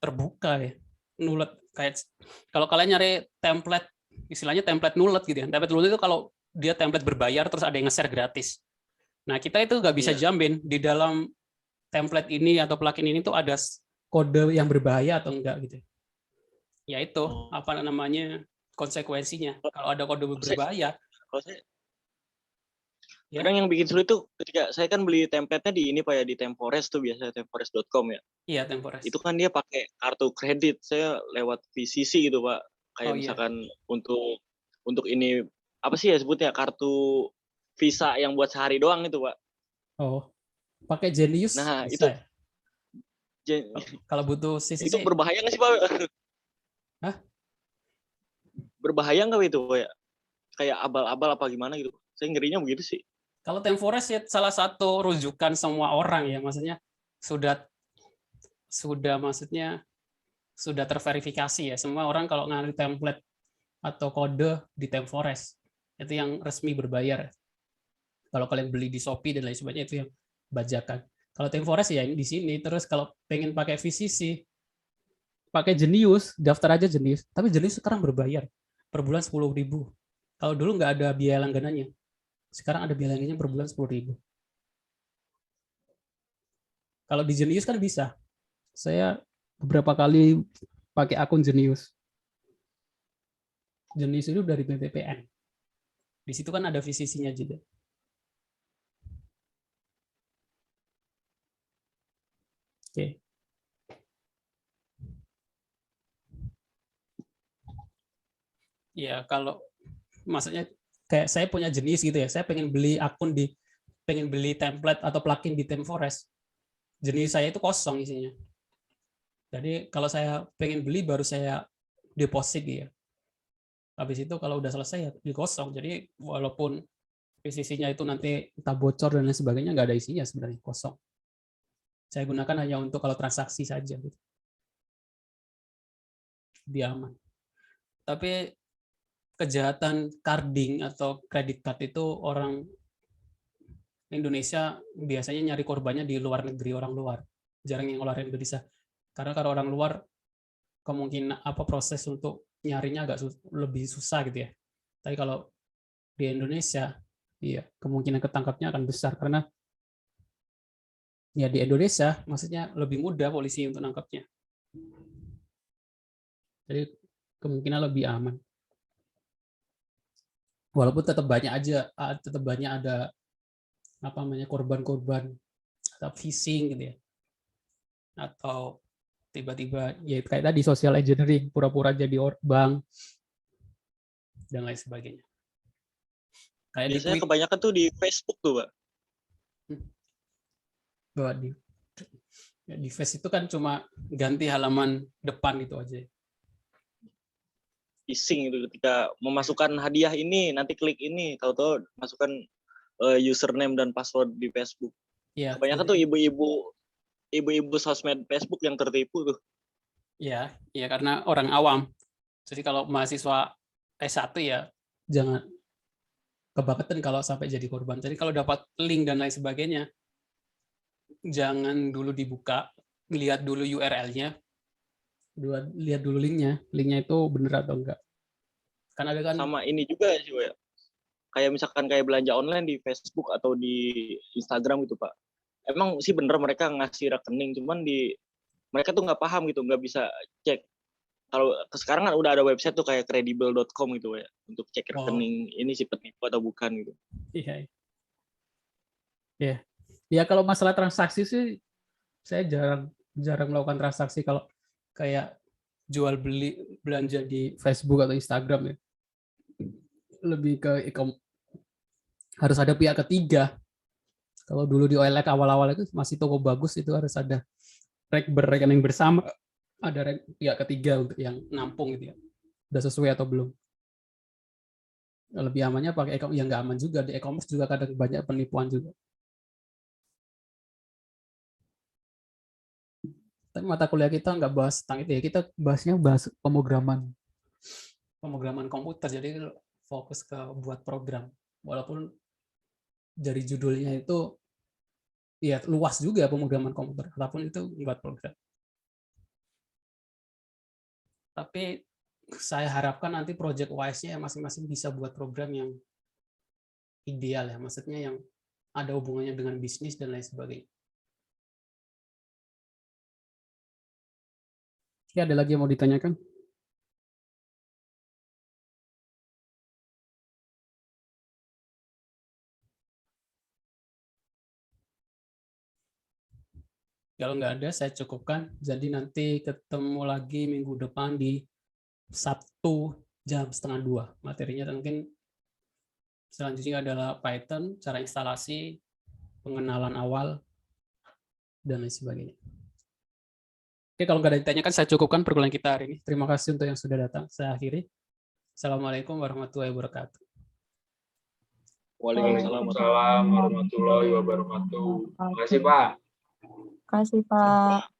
terbuka ya. Nulet kayak kalau kalian nyari template, istilahnya template nulet gitu ya. Template nulet itu kalau dia template berbayar terus ada yang nge-share gratis. Nah, kita itu nggak bisa jamin di dalam template ini atau plugin ini tuh ada kode yang berbahaya atau enggak gitu. Ya itu apa namanya konsekuensinya. Kalau ada kode berbahaya, Ya. Kadang yang bikin sulit tuh ketika saya kan beli template-nya di ini Pak ya, di Tempores tuh biasanya tempores.com ya. Iya, Tempores. Itu kan dia pakai kartu kredit. Saya lewat VCC gitu Pak. Kayak Oh, iya. misalkan untuk ini apa sih ya sebutnya, kartu Visa yang buat sehari doang itu Pak. Oh, pakai Genius Nah, bisa ya? jen- Kalau butuh itu CCC. berbahaya nggak sih Pak? Hah? Berbahaya nggak Pak itu Pak ya? Kayak abal-abal apa gimana gitu. Saya ngerinya begitu sih. Kalau Tempores ya salah satu rujukan semua orang ya, maksudnya sudah maksudnya sudah terverifikasi ya. Semua orang kalau ngambil template atau kode di Tempores itu yang resmi berbayar. Kalau kalian beli di Shopee dan lain sebagainya itu yang bajakan. Kalau Tempores ya di sini. Terus kalau pengen pakai VCC, pakai Genius, daftar aja Genius. Tapi Genius sekarang berbayar per bulan 10.000. Kalau dulu nggak ada biaya langganannya. Sekarang ada biaya langganannya per bulan 10.000. Kalau di Genius kan bisa. Saya beberapa kali pakai akun Genius. Genius itu dari BPPN. Di situ kan ada VCC-nya juga. Oke. Ya, kalau maksudnya kayak saya punya Genius gitu ya, saya pengen beli template atau plugin di Tempores. Genius saya itu kosong isinya. Jadi kalau saya pengen beli baru saya deposit ya. Habis itu kalau udah selesai ya dikosong. Jadi walaupun VCC-nya itu nanti entah bocor dan lain sebagainya, nggak ada isinya sebenarnya, kosong. Saya gunakan hanya untuk kalau transaksi saja. Gitu. Dia aman. Tapi kejahatan carding atau credit card itu orang Indonesia biasanya nyari korbannya di luar negeri, orang luar. Jarang yang luar Indonesia. Karena kalau orang luar kemungkinan proses untuk nyarinya agak lebih susah gitu ya. Tapi kalau di Indonesia, iya kemungkinan ketangkapnya akan besar karena ya di Indonesia maksudnya lebih mudah polisi untuk nangkapnya. Jadi kemungkinan lebih aman. Walaupun tetap banyak ada korban-korban atau phishing gitu ya. Atau tiba-tiba ya kayak tadi social engineering, pura-pura jadi bank dan lain sebagainya. Kayak biasanya kebanyakan tuh di Facebook tuh Pak. Di Face itu kan cuma ganti halaman depan itu aja. Phishing itu ketika memasukkan hadiah ini, nanti klik ini, tahu-tahu masukkan username dan password di Facebook. Ya, kebanyakan tuh ibu-ibu sosmed Facebook yang tertipu tuh. Ya karena orang awam. Jadi kalau mahasiswa S1 ya jangan kebangetan kalau sampai jadi korban. Jadi kalau dapat link dan lain sebagainya, jangan dulu dibuka, lihat dulu URL-nya, lihat dulu linknya itu bener atau enggak. Kan ada kan. Sama ini juga sih ya. Kayak misalkan kayak belanja online di Facebook atau di Instagram gitu Pak. Emang sih bener mereka ngasih rekening, cuman mereka tuh nggak paham gitu, nggak bisa cek. Kalau sekarang kan udah ada website tuh kayak credible.com gitu ya, untuk cek rekening ini si penipu atau bukan gitu. Iya. Ya kalau masalah transaksi sih saya jarang melakukan transaksi kalau kayak jual beli belanja di Facebook atau Instagram ya. Lebih ke harus ada pihak ketiga. Kalau dulu di OLX awal-awal itu masih toko bagus itu harus ada rekening bersama, ada pihak ketiga untuk yang nampung gitu ya. Udah sesuai atau belum? Lebih amannya pakai yang nggak aman juga, di e-commerce juga kadang banyak penipuan juga. Tapi mata kuliah kita nggak bahas tentang itu ya, kita bahas pemrograman komputer, jadi fokus ke buat program. Walaupun dari judulnya itu ya luas juga pemrograman komputer, apapun itu buat program. Tapi saya harapkan nanti project wise-nya masing-masing bisa buat program yang ideal ya, maksudnya yang ada hubungannya dengan bisnis dan lain sebagainya. Ya, ada lagi yang mau ditanyakan? Kalau nggak ada, saya cukupkan. Jadi nanti ketemu lagi minggu depan di Sabtu jam 1:30. Materinya mungkin selanjutnya adalah Python, cara instalasi, pengenalan awal, dan lain sebagainya. Oke, kalau nggak ada ditanyakan, saya cukupkan perkuliahan kita hari ini. Terima kasih untuk yang sudah datang. Saya akhiri. Assalamualaikum warahmatullahi wabarakatuh. Waalaikumsalam. Waalaikumsalam warahmatullahi wabarakatuh. Terima kasih, Pak. Terima kasih, Pak.